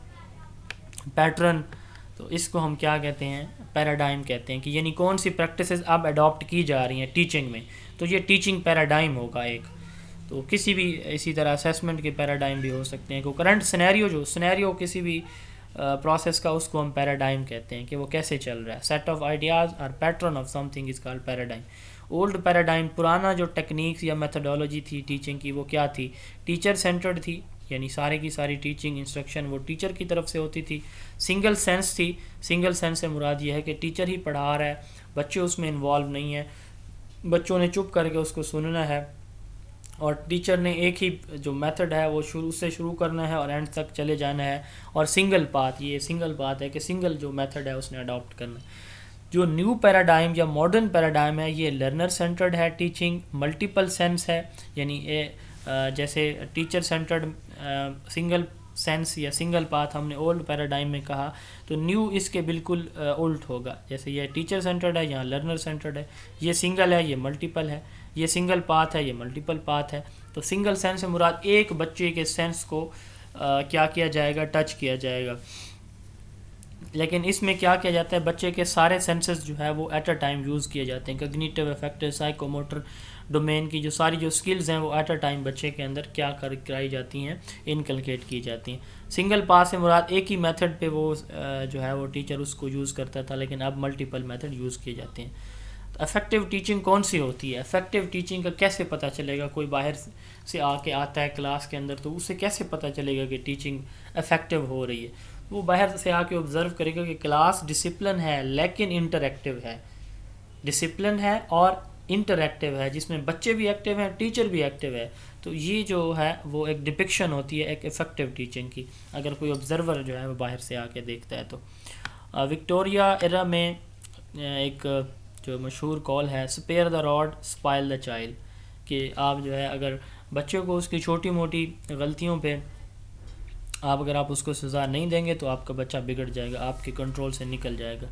pattern. تو اس کو ہم کیا کہتے ہیں؟ پیراڈائم کہتے ہیں، کہ یعنی کون سی پریکٹسز اب اڈاپٹ کی جا رہی ہیں ٹیچنگ میں، تو یہ ٹیچنگ پیراڈائم ہوگا ایک. تو کسی بھی اسی طرح اسیسمنٹ کے پیراڈائم بھی ہو سکتے ہیں، کہ کرنٹ سینیریو، جو سینیریو کسی بھی پروسیس کا، اس کو ہم پیراڈائم کہتے ہیں کہ وہ کیسے چل رہا ہے. سیٹ آف آئیڈیاز اور pattern of some thing is called paradigm. Old paradigm, پرانا جو ٹیکنیکس یا میتھڈولوجی تھی ٹیچنگ کی، وہ کیا تھی؟ ٹیچر سینٹرڈ تھی، یعنی سارے کی ساری ٹیچنگ انسٹرکشن وہ ٹیچر کی طرف سے ہوتی تھی. سنگل سینس تھی. سنگل سینس سے مراد یہ ہے کہ ٹیچر ہی پڑھا رہا ہے، بچے اس میں انوالو نہیں ہیں، بچوں نے چپ کر کے اس کو سننا ہے، اور ٹیچر نے ایک ہی جو میتھڈ ہے وہ شروع سے شروع کرنا ہے اور اینڈ تک چلے جانا ہے. اور سنگل پاتھ، یہ سنگل پاتھ ہے کہ سنگل جو میتھڈ ہے اس نے اڈاپٹ کرنا ہے. جو نیو پیراڈائم یا ماڈرن پیراڈائم ہے، یہ لرنر سینٹرڈ ہے ٹیچنگ. ملٹیپل سینس ہے، یعنی جیسے ٹیچر سینٹرڈ سنگل سینس یا سنگل پاتھ ہم نے اولڈ پیراڈائم میں کہا، تو نیو اس کے بالکل الٹ ہوگا. جیسے یہ ٹیچر سینٹرڈ ہے، یہاں لرنر سینٹرڈ ہے. یہ سنگل ہے، یہ ملٹیپل ہے. یہ سنگل پاتھ ہے، یہ ملٹیپل پاتھ ہے. تو سنگل سینس سے مراد ایک بچے کے سینس کو کیا کیا جائے گا؟ ٹچ کیا جائے گا. لیکن اس میں کیا کیا جاتا ہے؟ بچے کے سارے سینسز جو ہے وہ ایٹ اے ٹائم یوز کیے جاتے ہیں. Cognitive, effective, psycho motor domain کی جو ساری جو سکلز ہیں وہ ایٹ اے ٹائم بچے کے اندر کیا کرائی جاتی ہیں؟ انکلکیٹ کی جاتی ہیں. سنگل پاس سے مراد ایک ہی میتھڈ پہ وہ جو ہے وہ ٹیچر اس کو یوز کرتا تھا، لیکن اب ملٹیپل میتھڈ یوز کیے جاتے ہیں. افیکٹو ٹیچنگ کون سی ہوتی ہے؟ افیکٹو ٹیچنگ کا کیسے پتہ چلے گا؟ کوئی باہر سے آتا ہے کلاس کے اندر، تو اسے کیسے پتہ چلے گا کہ ٹیچنگ افیکٹو ہو رہی ہے؟ وہ باہر سے آ کے آبزرو کرے گا کہ کلاس ڈسپلن ہے لیکن انٹریکٹیو ہے. ڈسپلن ہے اور انٹریکٹیو ہے، جس میں بچے بھی ایکٹیو ہیں، ٹیچر بھی ایکٹیو ہے. تو یہ جو ہے وہ ایک ڈپکشن ہوتی ہے ایک افیکٹو ٹیچنگ کی، اگر کوئی آبزرور جو ہے وہ باہر سے آ کے دیکھتا ہے. تو وکٹوریا ایرا میں ایک جو مشہور کال ہے، spare the rod spoil the child, کہ آپ جو ہے اگر بچے کو اس کی چھوٹی موٹی غلطیوں پہ اگر آپ اس کو سزا نہیں دیں گے تو آپ کا بچہ بگڑ جائے گا، آپ کے کنٹرول سے نکل جائے گا.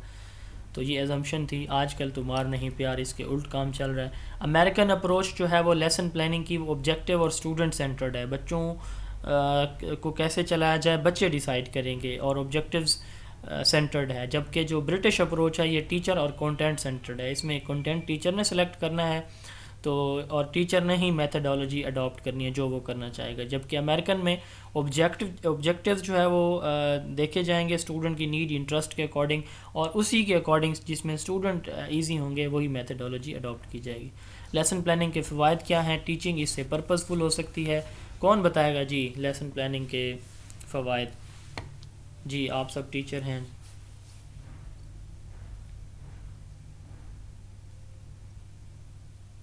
تو یہ ایزمپشن تھی. آج کل تو مار نہیں پیار، اس کے الٹ کام چل رہا ہے. امریکن اپروچ جو ہے وہ لیسن پلاننگ کی، وہ آبجیکٹیو اور اسٹوڈنٹ سینٹرڈ ہے. بچوں کو کیسے چلایا جائے بچے ڈیسائیڈ کریں گے، اور آبجیکٹیوز سینٹرڈ ہے. جبکہ جو برٹش اپروچ ہے یہ ٹیچر اور کنٹینٹ سینٹرڈ ہے. اس میں کنٹینٹ ٹیچر نے سلیکٹ کرنا ہے، تو اور ٹیچر نے ہی میتھڈولوجی اڈاپٹ کرنی ہے جو وہ کرنا چاہے گا. جبکہ امریکن میں آبجیکٹیوز جو ہے وہ دیکھے جائیں گے اسٹوڈنٹ کی نیڈ انٹرسٹ کے اکارڈنگ، اور اسی کے اکارڈنگ جس میں اسٹوڈنٹ ایزی ہوں گے وہی میتھڈولوجی اڈاپٹ کی جائے گی. لیسن پلاننگ کے فوائد کیا ہیں؟ ٹیچنگ اس سے پرپزفل ہو سکتی ہے. کون بتائے گا جی لیسن پلاننگ کے فوائد؟ جی آپ سب ٹیچر ہیں.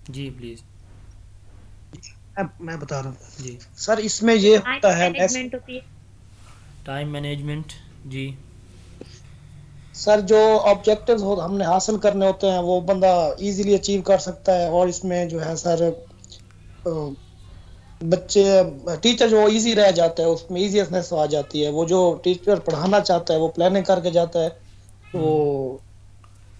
جی پلیز. میں بتا رہا ہوں جی سر، اس میں یہ ہوتا ہے ٹائم مینجمنٹ. جی سر، جو آبجیکٹیوز ہم نے حاصل کرنے ہوتے ہیں وہ بندہ ایزیلی اچیو کر سکتا ہے. اور اس میں جو ہے سر بچے ٹیچر جو ایزی رہ جاتا ہے، اس میں ایزیسنس آ جاتی ہے. وہ جو ٹیچر پڑھانا چاہتا ہے وہ پلاننگ کر کے جاتا ہے تو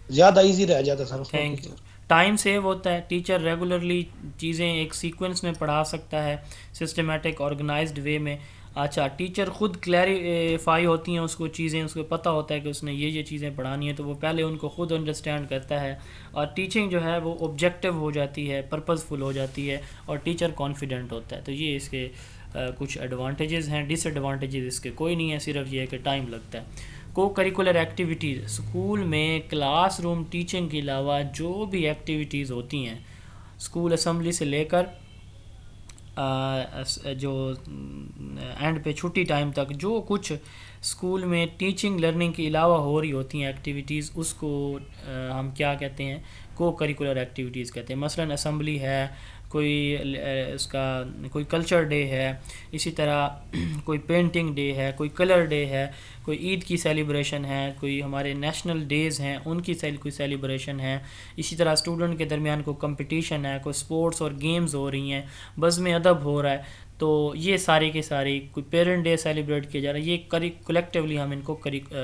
زیادہ ایزی رہ جاتا ہے سر اس تھینک یو. وقت. ٹائم سیو ہوتا ہے. ٹیچر ریگولرلی چیزیں ایک سیکوینس میں پڑھا سکتا ہے، سسٹمیٹک آرگنائزڈ وے میں. اچھا، ٹیچر خود کلیریفائی ہوتی ہیں اس کو چیزیں، اس کو پتہ ہوتا ہے کہ اس نے یہ چیزیں پڑھانی ہیں، تو وہ پہلے ان کو خود انڈرسٹینڈ کرتا ہے. اور ٹیچنگ جو ہے وہ آبجیکٹیو ہو جاتی ہے، پرپزفل ہو جاتی ہے، اور ٹیچر کانفیڈنٹ ہوتا ہے. تو یہ اس کے کچھ ایڈوانٹیجز ہیں. ڈس ایڈوانٹیجز اس کے کوئی نہیں ہے، صرف یہ ہے کہ ٹائم لگتا ہے. کو کریکولر ایکٹیویٹیز. اسکول میں کلاس روم ٹیچنگ کے علاوہ جو بھی ایکٹیویٹیز ہوتی ہیں، اسکول اسمبلی سے لے کر جو اینڈ پہ چھٹی ٹائم تک جو کچھ اسکول میں ٹیچنگ لرننگ کے علاوہ ہو رہی ہوتی ہیں ایکٹیویٹیز، اس کو ہم کیا کہتے ہیں؟ کو کریکولر ایکٹیویٹیز کہتے ہیں. مثلا اسمبلی ہے، کوئی اس کا کوئی کلچر ڈے ہے، اسی طرح کوئی پینٹنگ ڈے ہے، کوئی کلر ڈے ہے، کوئی عید کی سیلیبریشن ہے، کوئی ہمارے نیشنل ڈیز ہیں ان کی کوئی سیلیبریشن ہے. اسی طرح اسٹوڈنٹ کے درمیان کوئی کمپٹیشن ہے، کوئی سپورٹس اور گیمز ہو رہی ہیں، بزم ادب ہو رہا ہے. تو یہ سارے کے سارے کوئی پیرنٹ ڈے سیلیبریٹ کیا جا رہا ہے، یہ کلیکٹیولی ہم ان کو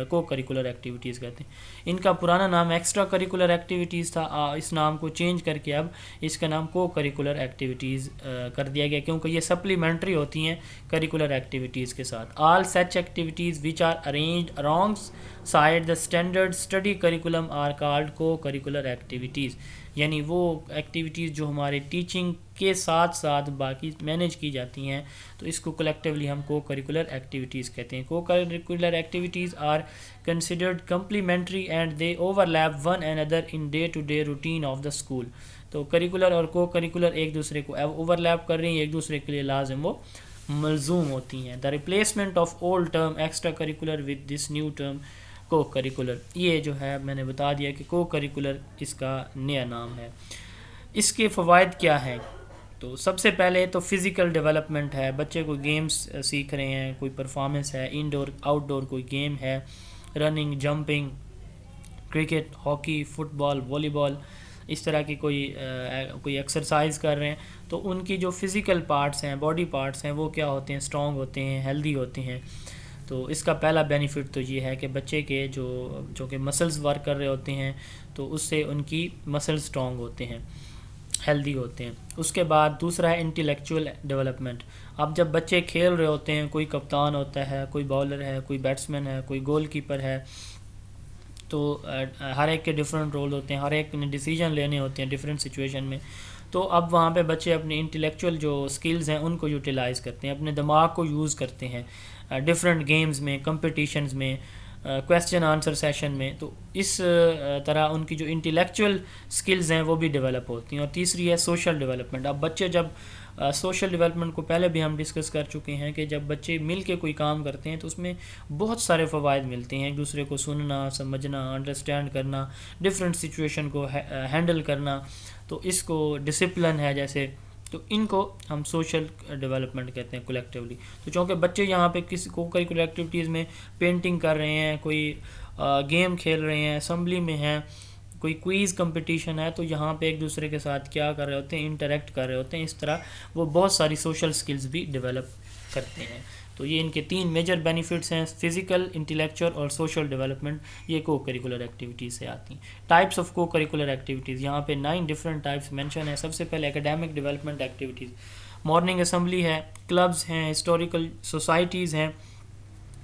کو کریکولر ایکٹیویٹیز کہتے ہیں۔ ان کا پرانا نام ایکسٹرا کریکولر ایکٹیویٹیز تھا، اس نام کو چینج کر کے اب اس کا نام کو کریکولر ایکٹیویٹیز کر دیا گیا، کیونکہ یہ سپلیمنٹری ہوتی ہیں کریکولر ایکٹیویٹیز کے ساتھ۔ All such activities which are arranged along side the standard study curriculum are called co-curricular activities، یعنی وہ ایکٹیویٹیز جو ہمارے ٹیچنگ کے ساتھ ساتھ باقی مینیج کی جاتی ہیں، تو اس کو کلیکٹیولی ہم کو کریکولر ایکٹیویٹیز کہتے ہیں۔ Co curricular activities are considered complementary and they overlap one another in day to day routine of the school. تو کریکولر اور کو کریکولر ایک دوسرے کو اوور لیپ کر رہی ہیں، ایک دوسرے کے لیے لازم وہ ملزوم ہوتی ہیں۔ The replacement of old term extra curricular with this new term کو کریکولر، یہ جو ہے میں نے بتا دیا کہ کو کریکولر اس کا نیا نام ہے۔ اس کے فوائد کیا ہیں؟ تو سب سے پہلے تو فزیکل ڈیولپمنٹ ہے، بچے کوئی گیمز سیکھ رہے ہیں، کوئی پرفارمنس ہے، انڈور آؤٹ ڈور کوئی گیم ہے، running, jumping, cricket, hockey, football, volleyball, اس طرح کی کوئی ایکسرسائز کر رہے ہیں، تو ان کی جو فزیکل پارٹس ہیں، باڈی پارٹس ہیں، وہ کیا ہوتے ہیں؟ اسٹرانگ ہوتے ہیں، ہیلدی ہوتے ہیں۔ تو اس کا پہلا بینیفٹ تو یہ ہے کہ بچے کے جو کہ مسلز ورک کر رہے ہوتے ہیں، تو اس سے ان کی مسلز اسٹرانگ ہوتے ہیں، ہیلدی ہوتے ہیں۔ اس کے بعد دوسرا ہے انٹیلیکچوئل ڈیولپمنٹ۔ اب جب بچے کھیل رہے ہوتے ہیں، کوئی کپتان ہوتا ہے، کوئی بالر ہے، کوئی بیٹسمین ہے، کوئی گول کیپر ہے، تو ہر ایک کے ڈیفرنٹ رول ہوتے ہیں، ہر ایک نے ڈیسیجن لینے ہوتے ہیں ڈیفرنٹ سچویشن میں۔ تو اب وہاں پہ بچے اپنے انٹیلیکچوئل جو سکلز ہیں ان کو یوٹیلائز کرتے ہیں، اپنے دماغ کو یوز کرتے ہیں ڈفرینٹ گیمز میں، کمپٹیشنز میں، کویسچن آنسر سیشن میں۔ تو اس طرح ان کی جو انٹیلیکچوئل سکلز ہیں وہ بھی ڈیولپ ہوتی ہیں۔ اور تیسری ہے سوشل ڈیولپمنٹ۔ اب بچے جب سوشل ڈیولپمنٹ کو پہلے بھی ہم ڈسکس کر چکے ہیں کہ جب بچے مل کے کوئی کام کرتے ہیں تو اس میں بہت سارے فوائد ملتے ہیں، ایک دوسرے کو سننا، سمجھنا، انڈرسٹینڈ کرنا، ڈفرینٹ سچویشن کو ہینڈل کرنا، تو اس کو ڈسپلن ہے جیسے، تو ان کو ہم سوشل ڈیولپمنٹ کہتے ہیں کلیکٹیولی۔ تو چونکہ بچے یہاں پہ کسی کو کریکولر ایکٹیویٹیز میں پینٹنگ کر رہے ہیں، کوئی گیم کھیل رہے ہیں، اسمبلی میں ہیں، کوئی کوئز کمپٹیشن ہے، تو یہاں پہ ایک دوسرے کے ساتھ کیا کر رہے ہوتے ہیں؟ انٹریکٹ کر رہے ہوتے ہیں۔ اس طرح وہ بہت ساری سوشل سکلز بھی ڈیولپ کرتے ہیں۔ تو یہ ان کے 3 میجر بینیفٹس ہیں، فزیکل، انٹیلیکچوئل اور سوشل ڈیولپمنٹ، یہ کو کریکولر ایکٹیویٹیز سے آتی ہیں۔ ٹائپس آف کو کریکولر ایکٹیویٹیز، یہاں پہ 9 ڈفرینٹ ٹائپس مینشن ہیں۔ سب سے پہلے academic development activities, morning assembly ہے، کلبز ہیں، ہسٹوریکل سوسائٹیز ہیں،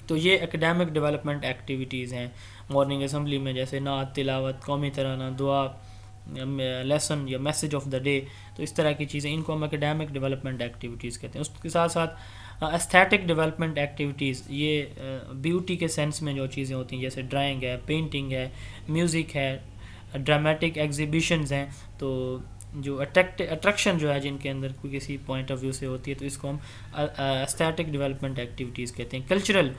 تو یہ اکیڈیمک ڈیولپمنٹ ایکٹیویٹیز ہیں۔ مارننگ اسمبلی میں جیسے نعت، تلاوت، قومی ترانہ، دعا، لیسن یا میسج آف دا ڈے، تو اس طرح کی چیزیں، ان کو ہم اکیڈیمک ڈیولپمنٹ ایکٹیویٹیز کہتے ہیں۔ اس کے ساتھ ساتھ ایستھیٹک ڈیولپمنٹ ایکٹیویٹیز، یہ بیوٹی کے سینس میں جو چیزیں ہوتی ہیں جیسے ڈرائنگ ہے، پینٹنگ ہے، میوزک ہے، ڈرامیٹک ایگزیبیشنز ہیں، تو جو اٹریکشن جو ہے جن کے اندر کوئی کسی پوائنٹ آف ویو سے ہوتی ہے، تو اس کو ہم ایستھیٹک ڈیولپمنٹ ایکٹیویٹیز کہتے ہیں۔ کلچرل،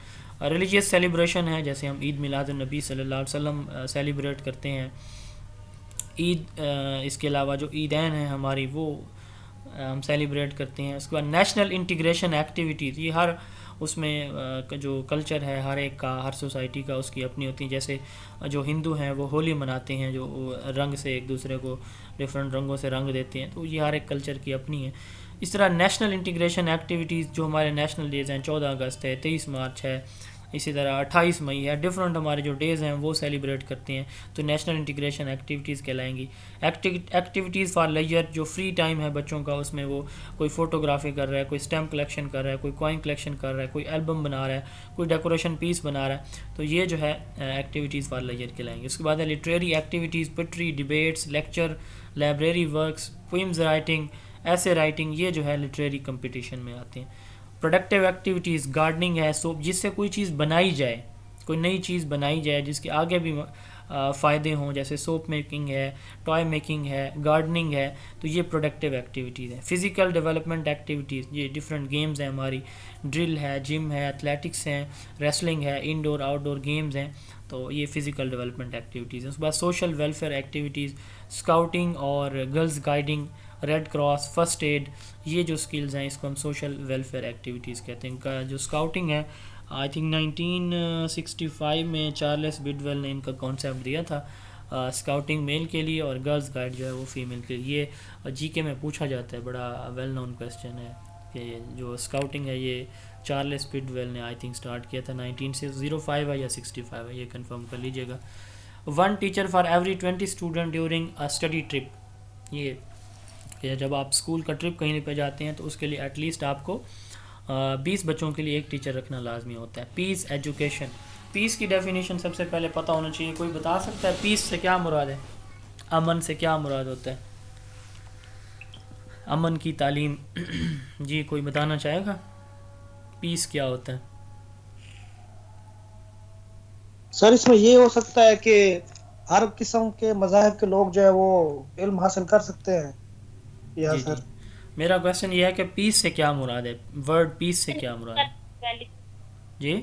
ریلیجیس سیلیبریشن ہے، جیسے ہم عید میلاد النبی صلی اللہ علیہ وسلم سیلیبریٹ کرتے ہیں، عید، اس کے علاوہ جو عیدین ہیں ہماری وہ ہم سیلیبریٹ کرتے ہیں۔ اس کے بعد نیشنل انٹیگریشن ایکٹیویٹیز، یہ ہر اس میں جو کلچر ہے ہر ایک کا، ہر سوسائٹی کا اس کی اپنی ہوتی ہیں۔ جیسے جو ہندو ہیں وہ ہولی مناتے ہیں، جو رنگ سے ایک دوسرے کو ڈفرینٹ رنگوں سے رنگ دیتے ہیں، تو یہ ہر ایک کلچر کی اپنی ہے۔ اس طرح نیشنل انٹیگریشن ایکٹیویٹیز، جو ہمارے نیشنل ڈیز ہیں، 14 اگست ہے، 23 مارچ ہے، اسی طرح 28 مئی ہے، ڈفرینٹ ہمارے جو ڈیز ہیں وہ سیلیبریٹ کرتے ہیں، تو نیشنل انٹیگریشن ایکٹیویٹیز کہلائیں گی۔ ایکٹیویٹیز فار لیجر، جو فری ٹائم ہے بچوں کا، اس میں وہ کوئی فوٹوگرافی کر رہا ہے، کوئی اسٹیمپ کلیکشن کر رہا ہے، کوئی کوائن کلیکشن کر رہا ہے، کوئی البم بنا رہا ہے، کوئی ڈیکوریشن پیس بنا رہا ہے، تو یہ جو ہے ایکٹیویٹیز فار لیجر کہلائیں گے۔ اس کے بعد ہے literary activities, poetry, debates, lecture, library works, poems writing, ایسے رائٹنگ، یہ جو ہے لٹریری کمپٹیشن میں آتے ہیں۔ پروڈکٹیو ایکٹیویٹیز، گارڈننگ ہے، سوپ، جس سے کوئی چیز بنائی جائے، کوئی نئی چیز بنائی جائے جس کے آگے بھی فائدے ہوں، جیسے سوپ میکنگ ہے، ٹوائے میکنگ ہے، گارڈننگ ہے، تو یہ پروڈکٹیو ایکٹیویٹیز ہیں۔ فزیکل ڈیولپمنٹ ایکٹیویٹیز، یہ ڈفرینٹ گیمز ہیں ہماری، ڈرل ہے، جم ہے، ایتھلیٹکس ہیں، ریسلنگ ہے، انڈور آؤٹ ڈور گیمز ہیں، تو یہ فزیکل ڈیولپمنٹ ایکٹیویٹیز ہیں۔ اس کے بعد سوشل ویلفیئر ایکٹیویٹیز، اسکاؤٹنگ اور girls guiding, red cross, first aid, یہ جو سکلز ہیں اس کو ہم سوشل ویلفیئر ایکٹیویٹیز کہتے ہیں۔ جو اسکاؤٹنگ ہے، آئی تھنک 1965 میں چارلس بڈویل نے ان کا کانسیپٹ دیا تھا، اسکاؤٹنگ میل کے لیے اور گرلز گائیڈ جو ہے وہ فیمیل کے لیے۔ جی کے میں پوچھا جاتا ہے، بڑا ویل نون کویسچن ہے کہ جو اسکاؤٹنگ ہے یہ چارلس پٹویل نے آئی تھنک اسٹارٹ کیا تھا 1905 ہے یا 65 ہے، یہ کنفرم کر لیجیے گا. 1 teacher for every 20 student during a study trip. یہ کہ جب آپ اسکول کا ٹرپ کہیں پہ جاتے ہیں تو اس کے لیے ایٹ لیسٹ آپ کو 20 بچوں کے لیے ایک ٹیچر رکھنا لازمی ہوتا ہے. پیس ایجوکیشن. پیس کی ڈیفینیشن سب سے پہلے پتہ ہونا چاہیے. کوئی بتا سکتا ہے پیس سے کیا مراد ہے؟ امن سے کیا مراد ہوتا ہے؟ امن کی تعلیم. جی کوئی بتانا چاہے گا پیس کیا ہوتا ہے؟ سر اس میں یہ ہو سکتا ہے کہ ہر قسم کے مذاہب کے لوگ جو ہے وہ علم حاصل کر سکتے ہیں. یا جی سر جی، میرا کویشچن یہ ہے کہ پیس سے کیا مراد ہے، ورڈ پیس سے کیا مراد ہے؟ جی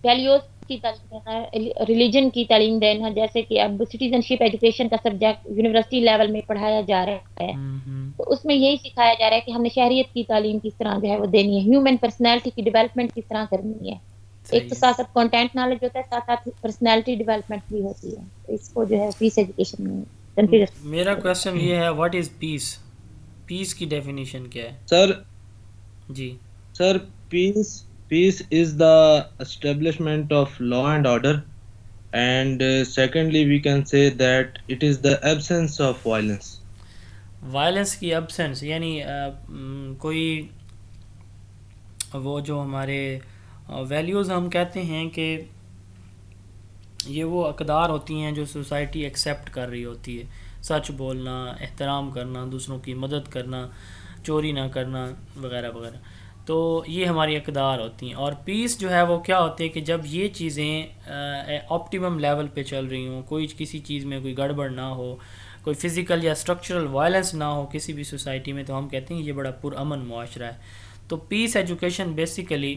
ویلیوز کی تعلیم دینا، ریلیجن کی تعلیم دینا، جیسے کہ اب سٹیزن شپ ایجوکیشن کا سبجیکٹ یونیورسٹی لیول میں پڑھایا جا رہا ہے، تو اس میں یہی سکھایا جا رہا ہے کہ ہم نے شہریت کی تعلیم کس طرح جو ہے وہ دینی ہے، ہیومن پرسنالٹی کی ڈیولپمنٹ کس طرح کرنی ہے. ایک تو صحیح ہے. ساتھ ساتھ کانٹینٹ نالج ہوتا ہے، ساتھ ساتھ پرسنالٹی ڈیولپمنٹ بھی ہوتی ہے. تو اس کو جو ہے پیس ایجوکیشن میں کنسیڈر. میرا کویشچن یہ ہے واٹ از پیس؟ پیس کی ڈیفینیشن کیا ہے؟ سر جی سر peace is the establishment of law and order, and secondly we can say that it is the absence of violence. Violence کی ابسنس، یعنی کوئی وہ جو ہمارے ویلیوز ہم کہتے ہیں کہ یہ وہ اقدار ہوتی ہیں جو سوسائٹی ایکسیپٹ کر رہی ہوتی ہے. سچ بولنا، احترام کرنا، دوسروں کی مدد کرنا، چوری نہ کرنا وغیرہ وغیرہ. تو یہ ہماری اقدار ہوتی ہیں. اور پیس جو ہے وہ کیا ہوتی ہے کہ جب یہ چیزیں آپٹیمم لیول پہ چل رہی ہوں، کوئی کسی چیز میں کوئی گڑبڑ نہ ہو، کوئی فزیکل یا اسٹرکچرل وائلنس نہ ہو کسی بھی سوسائٹی میں، تو ہم کہتے ہیں یہ بڑا پرامن معاشرہ ہے. تو پیس ایجوکیشن بیسیکلی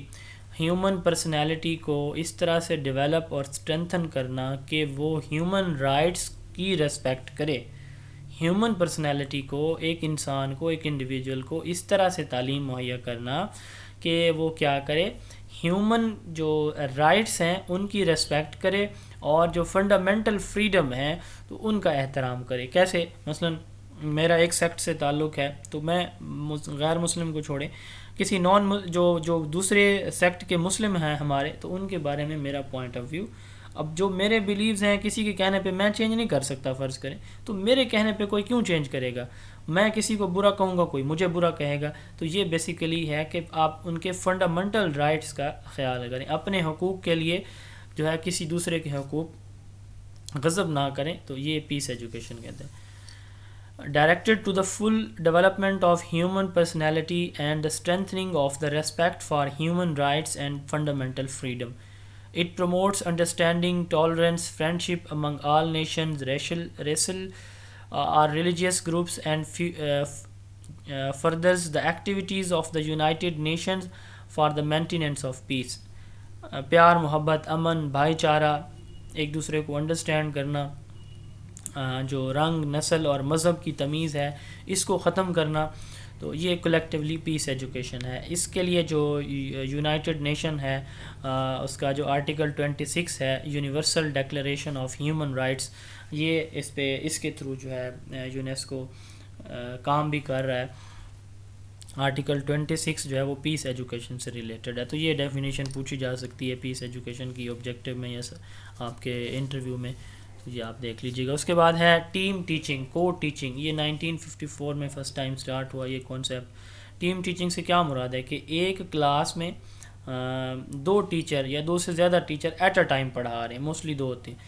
ہیومن پرسنالٹی کو اس طرح سے ڈیولپ اور اسٹرینتھن کرنا کہ وہ ہیومن رائٹس کی ریسپیکٹ کرے. ہیومن پرسنالٹی کو، ایک انسان کو، ایک انڈیویجول کو اس طرح سے تعلیم مہیا کرنا کہ وہ کیا کرے، ہیومن جو رائٹس ہیں ان کی ریسپیکٹ کرے، اور جو فنڈامنٹل فریڈم ہیں تو ان کا احترام کرے. کیسے؟ مثلا میرا ایک سیکٹ سے تعلق ہے تو میں غیر مسلم کو چھوڑیں، کسی جو دوسرے سیکٹ کے مسلم ہیں ہمارے، تو ان کے بارے میں میرا پوائنٹ آف ویو، اب جو میرے بیلیوز ہیں کسی کے کہنے پہ میں چینج نہیں کر سکتا. فرض کریں تو میرے کہنے پہ کوئی کیوں چینج کرے گا؟ میں کسی کو برا کہوں گا، کوئی مجھے برا کہے گا. تو یہ بیسیکلی ہے کہ آپ ان کے فنڈامنٹل رائٹس کا خیال کریں، اپنے حقوق کے لیے جو ہے کسی دوسرے کے حقوق غصب نہ کریں. تو یہ پیس ایجوکیشن کہتے ہیں. Directed to the full development of human personality and the strengthening of the respect for human rights and fundamental freedom. It promotes understanding, tolerance, friendship among all nations, racial or religious groups, and furthers the activities of the United Nations for the maintenance of peace. پیار، محبت، امن، بھائی چارہ، ایک دوسرے کو understand کرنا، جو رنگ، نسل اور مذہب کی تمیز ہے اس کو ختم کرنا. تو یہ کلیکٹیولی پیس ایجوکیشن ہے. اس کے لیے جو یونائٹڈ نیشن ہے اس کا جو آرٹیکل 26 ہے، universal declaration of human rights, یہ اس کے تھرو جو ہے یونیسکو کام بھی کر رہا ہے. آرٹیکل 26 جو ہے وہ پیس ایجوکیشن سے ریلیٹڈ ہے. تو یہ ڈیفینیشن پوچھی جا سکتی ہے پیس ایجوکیشن کی آبجیکٹیو میں یا آپ کے انٹرویو میں، یہ آپ دیکھ لیجیے گا. اس کے بعد ہے ٹیم ٹیچنگ، کو ٹیچنگ. یہ 1954 میں فرسٹ ٹائم سٹارٹ ہوا یہ کانسیپٹ. ٹیم ٹیچنگ سے کیا مراد ہے کہ ایک کلاس میں 2 ٹیچر یا 2 سے زیادہ ٹیچر ایٹ اے ٹائم پڑھا رہے ہیں، موسٹلی 2 ہوتے ہیں.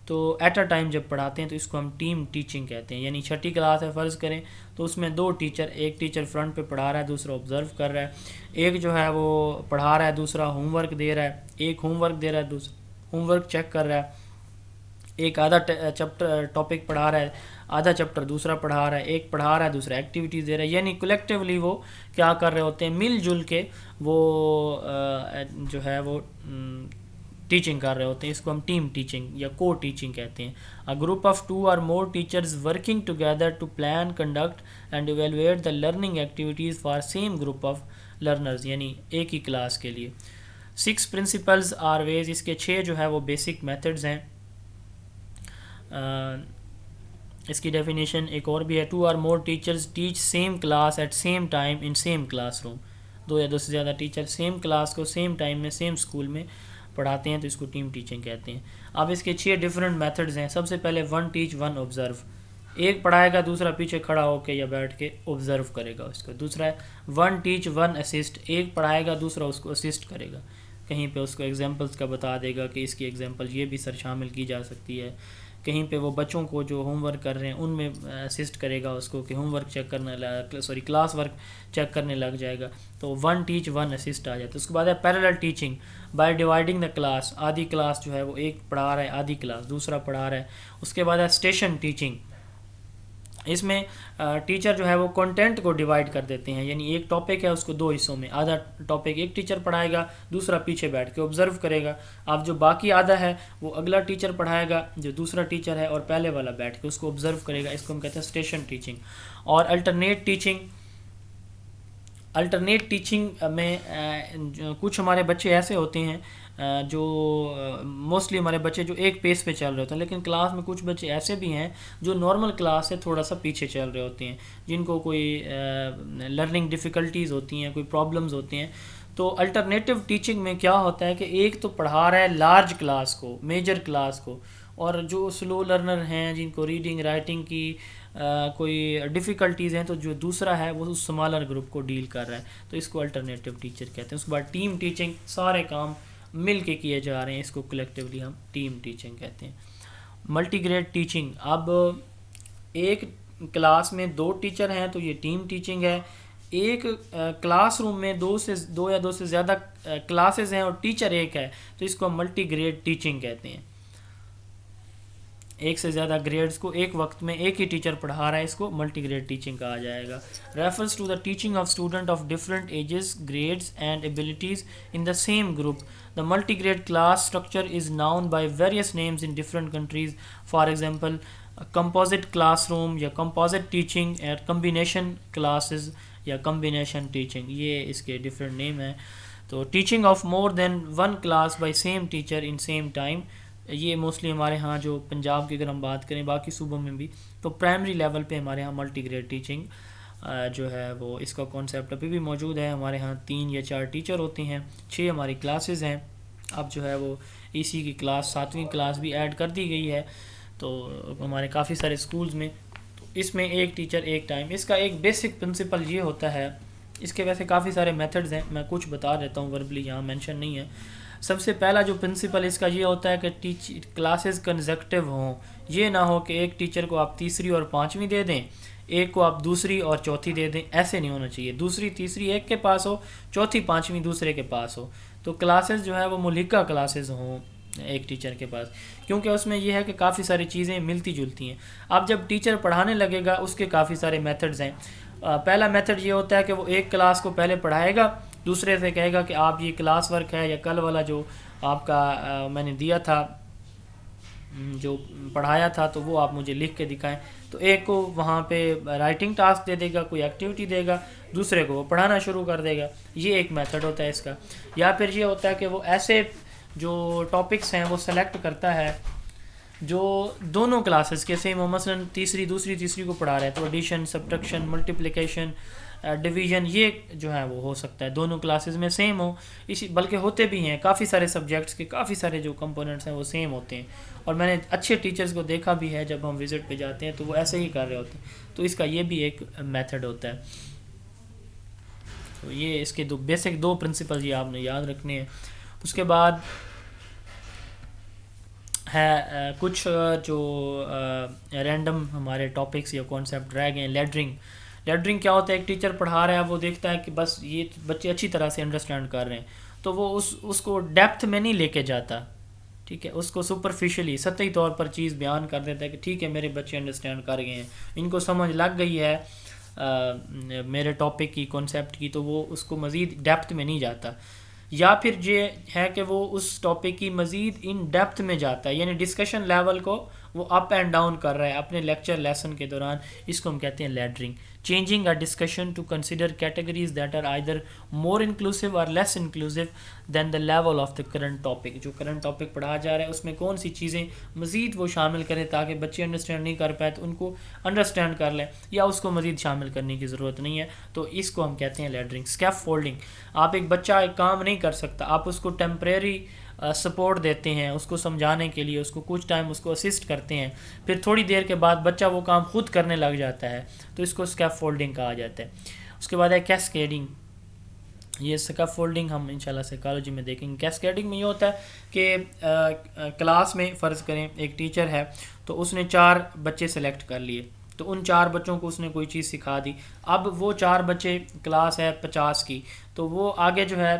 تو ایٹ اے ٹائم جب پڑھاتے ہیں تو اس کو ہم ٹیم ٹیچنگ کہتے ہیں. یعنی 6ٹھی کلاس ہے فرض کریں تو اس میں 2 ٹیچر، ایک ٹیچر فرنٹ پہ پڑھا رہا ہے، دوسرا آبزرو کر رہا ہے. ایک جو ہے وہ پڑھا رہا ہے، دوسرا ہوم ورک دے رہا ہے. ایک ہوم ورک دے رہا ہے، دوسرا ہوم ورک چیک کر رہا ہے. ایک آدھا چیپٹر ٹاپک پڑھا رہا ہے، آدھا چیپٹر دوسرا پڑھا رہا ہے. ایک پڑھا رہا ہے، دوسرا ایکٹیویٹیز دے رہا ہے. یعنی کلیکٹیولی وہ کیا کر رہے ہوتے ہیں، مل جل کے وہ جو ہے وہ ٹیچنگ کر رہے ہوتے ہیں. اس کو ہم ٹیم ٹیچنگ یا کو ٹیچنگ کہتے ہیں. A group of 2 or more teachers working together to plan, conduct and evaluate the learning activities for same group of learners، یعنی ایک ہی کلاس کے لیے. 6 principles are ways، اس کے 6 جو ہے وہ بیسک میتھڈز ہیں. اس کی ڈیفینیشن ایک اور بھی ہے، 2 or more teachers teach same class at same time in same classroom. دو یا دو سے زیادہ ٹیچر سیم کلاس کو سیم ٹائم میں سیم اسکول میں پڑھاتے ہیں تو اس کو ٹیم ٹیچنگ کہتے ہیں. اب اس کے 6 ڈفرینٹ میتھڈز ہیں. سب سے پہلے 1 ٹیچ 1 آبزرو. ایک پڑھائے گا دوسرا پیچھے کھڑا ہو کے یا بیٹھ کے آبزرو کرے گا اس کو. دوسرا ہے 1 ٹیچ 1 اسسٹ. ایک پڑھائے گا دوسرا اس کو اسسٹ کرے گا, کہیں پہ اس کو ایگزامپلس کا بتا دے گا کہ اس کی ایگزامپل یہ بھی سر شامل کی جا سکتی ہے. کہیں پہ وہ بچوں کو جو ہوم ورک کر رہے ہیں ان میں اسسٹ کرے گا اس کو کہ ہوم ورک چیک کرنا کلاس ورک چیک کرنے لگ جائے گا. تو 1 ٹیچ 1 اسسٹ آ جاتا ہے. اس کے بعد ہے parallel teaching by dividing the class. آدھی کلاس جو ہے وہ ایک پڑھا رہا ہے, آدھی کلاس دوسرا پڑھا رہا ہے. اس کے بعد ہے اسٹیشن ٹیچنگ. اس میں ٹیچر جو ہے وہ کنٹینٹ کو ڈیوائڈ کر دیتے ہیں, یعنی ایک ٹاپک ہے اس کو 2 حصوں میں. آدھا ٹاپک ایک ٹیچر پڑھائے گا, دوسرا پیچھے بیٹھ کے آبزرو کرے گا. اب جو باقی آدھا ہے وہ اگلا ٹیچر پڑھائے گا جو دوسرا ٹیچر ہے, اور پہلے والا بیٹھ کے اس کو آبزرو کرے گا. اس کو ہم کہتے ہیں اسٹیشن ٹیچنگ. اور الٹرنیٹ ٹیچنگ میں کچھ ہمارے بچے ایسے ہوتے ہیں جو موسٹلی ہمارے بچے جو ایک پیس پہ چل رہے ہوتے ہیں, لیکن کلاس میں کچھ بچے ایسے بھی ہیں جو نارمل کلاس سے تھوڑا سا پیچھے چل رہے ہوتے ہیں, جن کو کوئی لرننگ ڈیفیکلٹیز ہوتی ہیں, کوئی پرابلمز ہوتے ہیں. تو الٹرنیٹیو ٹیچنگ میں کیا ہوتا ہے کہ ایک تو پڑھا رہا ہے لارج کلاس کو, میجر کلاس کو, اور جو سلو لرنر ہیں جن کو ریڈنگ رائٹنگ کی کوئی ڈیفیکلٹیز ہیں تو جو دوسرا ہے وہ اس سمالر گروپ کو ڈیل کر رہا ہے. تو اس کو الٹرنیٹیو ٹیچر کہتے ہیں. اس کے بعد ٹیم ٹیچنگ, سارے کام مل کے کیے جا رہے ہیں, اس کو کلیکٹیولی ہم ٹیم ٹیچنگ کہتے ہیں. ملٹی گریڈ ٹیچنگ, اب ایک کلاس میں 2 ٹیچر ہیں تو یہ ٹیم ٹیچنگ ہے. ایک کلاس روم میں 2 یا 2 سے زیادہ کلاسز ہیں اور ٹیچر ایک ہے تو اس کو ہم ملٹی گریڈ ٹیچنگ کہتے ہیں. ایک سے زیادہ گریڈز کو ایک وقت میں ایک ہی ٹیچر پڑھا رہا ہے, اس کو ملٹی گریڈ ٹیچنگ کہا جائے گا. Refers to the teaching of student of different ages, grades and abilities in the same group. The multi-grade class structure is known by various names in different countries. For example, composite classroom یا composite teaching and combination classes یا combination teaching, یہ اس کے different name ہیں. تو teaching of more than one class by same teacher in same time, یہ mostly ہمارے ہاں جو پنجاب کی اگر ہم بات کریں, باقی صوبوں میں بھی, تو پرائمری لیول پہ ہمارے ہاں ملٹی گریڈ ٹیچنگ جو ہے وہ اس کا کانسیپٹ ابھی بھی موجود ہے. ہمارے ہاں 3 یا 4 ٹیچر ہوتے ہیں, 6 ہماری کلاسز ہیں. اب جو ہے وہ اسی کی کلاس 7ویں کلاس بھی ایڈ کر دی گئی ہے تو ہمارے کافی سارے اسکولز میں. تو اس میں ایک ٹیچر ایک ٹائم. اس کا ایک بیسک پرنسپل یہ ہوتا ہے, اس کے ویسے کافی سارے میتھڈز ہیں, میں کچھ بتا دیتا ہوں, وربلی یہاں مینشن نہیں ہے. سب سے پہلا جو پرنسپل اس کا یہ ہوتا ہے کہ کلاسز کنزیکٹیو ہوں. یہ نہ ہو کہ ایک ٹیچر کو آپ تیسری اور 5ویں دے دیں, ایک کو آپ دوسری اور چوتھی دے دیں, ایسے نہیں ہونا چاہیے. دوسری تیسری ایک کے پاس ہو, چوتھی 5ویں دوسرے کے پاس ہو. تو کلاسز جو ہے وہ ملحقہ کلاسز ہوں ایک ٹیچر کے پاس, کیونکہ اس میں یہ ہے کہ کافی ساری چیزیں ملتی جلتی ہیں. اب جب ٹیچر پڑھانے لگے گا اس کے کافی سارے میتھڈز ہیں. پہلا میتھڈ یہ ہوتا ہے کہ وہ ایک کلاس کو پہلے پڑھائے گا, دوسرے سے کہے گا کہ آپ یہ کلاس ورک ہے یا کل والا جو آپ کا میں نے دیا تھا جو پڑھایا تھا تو وہ آپ مجھے لکھ کے دکھائیں. تو ایک کو وہاں پہ رائٹنگ ٹاسک دے دے گا, کوئی ایکٹیویٹی دے گا, دوسرے کو وہ پڑھانا شروع کر دے گا. یہ ایک میتھڈ ہوتا ہے اس کا. یا پھر یہ ہوتا ہے کہ وہ ایسے جو ٹاپکس ہیں وہ سلیکٹ کرتا ہے جو دونوں کلاسز کے سیم ہو. مثلا دوسری کو پڑھا رہا ہے تو ایڈیشن, سبٹریکشن, ملٹیپلیکیشن, ڈویژن, یہ جو ہے وہ ہو سکتا ہے دونوں کلاسز میں سیم ہو. بلکہ ہوتے بھی ہیں کافی سارے سبجیکٹس کے, کافی سارے جو کمپوننٹس ہیں وہ سیم ہوتے ہیں. اور میں نے اچھے ٹیچرز کو دیکھا بھی ہے جب ہم وزٹ پہ جاتے ہیں تو وہ ایسے ہی کر رہے ہوتے ہیں. تو اس کا یہ بھی ایک میتھڈ ہوتا ہے. تو یہ اس کے بیسک 2 پرنسپل یہ آپ نے یاد رکھنے ہیں. اس کے بعد ہے کچھ جو رینڈم ہمارے ٹاپکس یا کانسیپٹ رہ گئے ہیں. لیڈرنگ کیا ہوتا ہے؟ ایک ٹیچر پڑھا رہا ہے, وہ دیکھتا ہے کہ بس یہ بچے اچھی طرح سے انڈرسٹینڈ کر رہے ہیں تو وہ اس کو ڈیپتھ میں نہیں لے کے جاتا, ٹھیک ہے, اس کو سپرفیشلی سطحی طور پر چیز بیان کر دیتا ہے کہ ٹھیک ہے میرے بچے انڈرسٹینڈ کر گئے ہیں, ان کو سمجھ لگ گئی ہے میرے ٹاپک کی, کانسیپٹ کی, تو وہ اس کو مزید ڈیپتھ میں نہیں جاتا. یا پھر یہ ہے کہ وہ اس ٹاپک کی مزید ان ڈیپتھ میں جاتا ہے, یعنی ڈسکشن لیول کو وہ اپ اینڈ ڈاؤن کر رہا ہے اپنے لیکچر لیسن کے دوران، اس کو ہم کہتے ہیں laddering. Changing a discussion to consider categories that are either more inclusive or less inclusive than the level of the current topic. جو کرنٹ ٹاپک پڑھایا جا رہا ہے اس میں کون سی چیزیں مزید وہ شامل کریں تاکہ بچے انڈرسٹینڈ نہیں کر پائے تو ان کو انڈرسٹینڈ کر لیں، یا اس کو مزید شامل کرنے کی ضرورت نہیں ہے، تو اس کو ہم کہتے ہیں لیڈرنگ. اسکیف فولڈنگ، آپ ایک بچہ ایک کام نہیں کر سکتا، آپ اس کو ٹیمپریری سپورٹ دیتے ہیں اس کو سمجھانے کے لیے، اس کو کچھ ٹائم اس کو اسسٹ کرتے ہیں، پھر تھوڑی دیر کے بعد بچہ وہ کام خود کرنے لگ جاتا ہے، تو اس کو اسکیف فولڈنگ کہا جاتا ہے. اس کے بعد ہے کیسکیڈنگ. یہ اسکیف فولڈنگ ہم انشاءاللہ سائیکالوجی میں دیکھیں گے. کیسکیڈنگ میں یہ ہوتا ہے کہ کلاس میں فرض کریں ایک ٹیچر ہے تو اس نے 4 بچے سلیکٹ کر لیے، تو ان 4 بچوں کو اس نے کوئی چیز سکھا دی. اب وہ 4 بچے، کلاس ہے 50 کی، تو وہ آگے جو ہے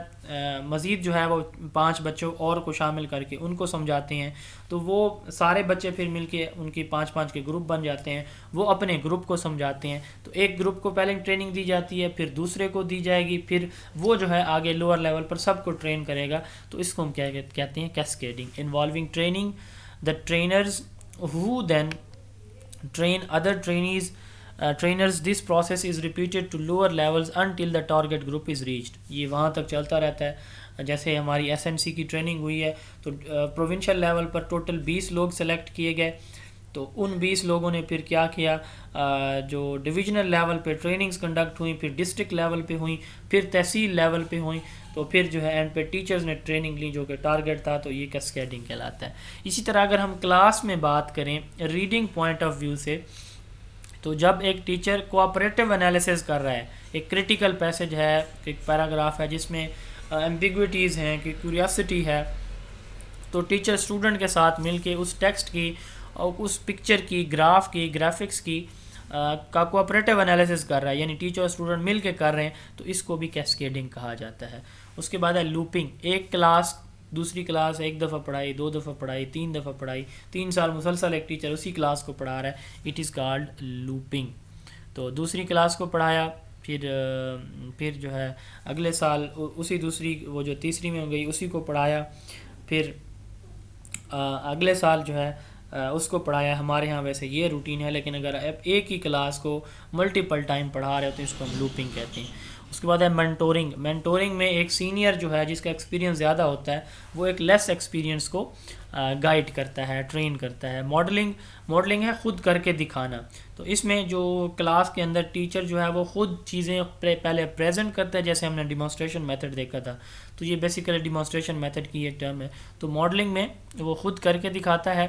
مزید جو ہے وہ 5 بچوں اور کو شامل کر کے ان کو سمجھاتے ہیں، تو وہ سارے بچے پھر مل کے ان کی 5 کے گروپ بن جاتے ہیں، وہ اپنے گروپ کو سمجھاتے ہیں. تو ایک گروپ کو پہلے ٹریننگ دی جاتی ہے، پھر دوسرے کو دی جائے گی، پھر وہ جو ہے آگے لوور لیول پر سب کو ٹرین کرے گا. تو اس کو ہم کیا کہتے ہیں cascading. Involving training the trainers who then train other trainers. This process is repeated to lower levels until the target group is reached. یہ وہاں تک چلتا رہتا ہے. جیسے ہماری ایس این سی کی ٹریننگ ہوئی ہے تو پروونشل لیول پر ٹوٹل 20 لوگ سلیکٹ کیے گئے، تو ان 20 لوگوں نے پھر کیا کیا، جو ڈویژنل لیول پہ ٹریننگز کنڈکٹ ہوئیں، پھر ڈسٹرکٹ لیول پہ ہوئیں، پھر تحصیل لیول پہ ہوئیں، تو پھر جو ہے اینڈ پہ ٹیچرز نے ٹریننگ لی جو کہ ٹارگٹ تھا، تو یہ کیسکیڈنگ کہلاتا ہے. اسی طرح اگر ہم کلاس میں بات کریں ریڈنگ پوائنٹ آف ویو سے، تو جب ایک ٹیچر کوآپریٹیو انالیسز کر رہا ہے، ایک کریٹیکل پیسج ہے، ایک پیراگراف ہے جس میں ایمبیگوٹیز ہیں، کہ کیوریاسٹی ہے، تو ٹیچر اسٹوڈنٹ کے ساتھ مل کے اس ٹیکسٹ کی اور اس پکچر کی، گراف کی، گرافکس کی کا کوآپریٹیو انالیسز کر رہا ہے، یعنی ٹیچر اور اسٹوڈنٹ مل کے کر رہے ہیں، تو اس کو بھی کیسکیڈنگ کہا جاتا ہے. اس کے بعد ہے لوپنگ. ایک کلاس دوسری کلاس 1 دفعہ پڑھائی، 2 دفعہ پڑھائی، 3 دفعہ پڑھائی، 3 سال مسلسل ایک ٹیچر اسی کلاس کو پڑھا رہا ہے، اٹ از کالڈ لوپنگ. تو دوسری کلاس کو پڑھایا، پھر جو ہے اگلے سال اسی دوسری وہ جو تیسری میں ہو گئی اسی کو پڑھایا، پھر اگلے سال جو ہے اس کو پڑھایا. ہمارے ہاں ویسے یہ روٹین ہے، لیکن اگر آپ ایک ہی کلاس کو ملٹیپل ٹائم پڑھا رہے ہوتے ہیں اس کو ہم لوپنگ کہتے ہیں. اس کے بعد ہے مینٹورنگ. مینٹورنگ میں ایک سینئر جو ہے جس کا ایکسپیرینس زیادہ ہوتا ہے وہ ایک لیس ایکسپیرینس کو گائیڈ کرتا ہے، ٹرین کرتا ہے. ماڈلنگ ہے خود کر کے دکھانا. تو اس میں جو کلاس کے اندر ٹیچر جو ہے وہ خود چیزیں پہلے پریزنٹ کرتا ہے، جیسے ہم نے ڈیمانسٹریشن میتھڈ دیکھا تھا، تو یہ بیسیکلی ڈیمانسٹریشن میتھڈ کی ایک ٹرم ہے. تو ماڈلنگ میں وہ خود کر کے دکھاتا ہے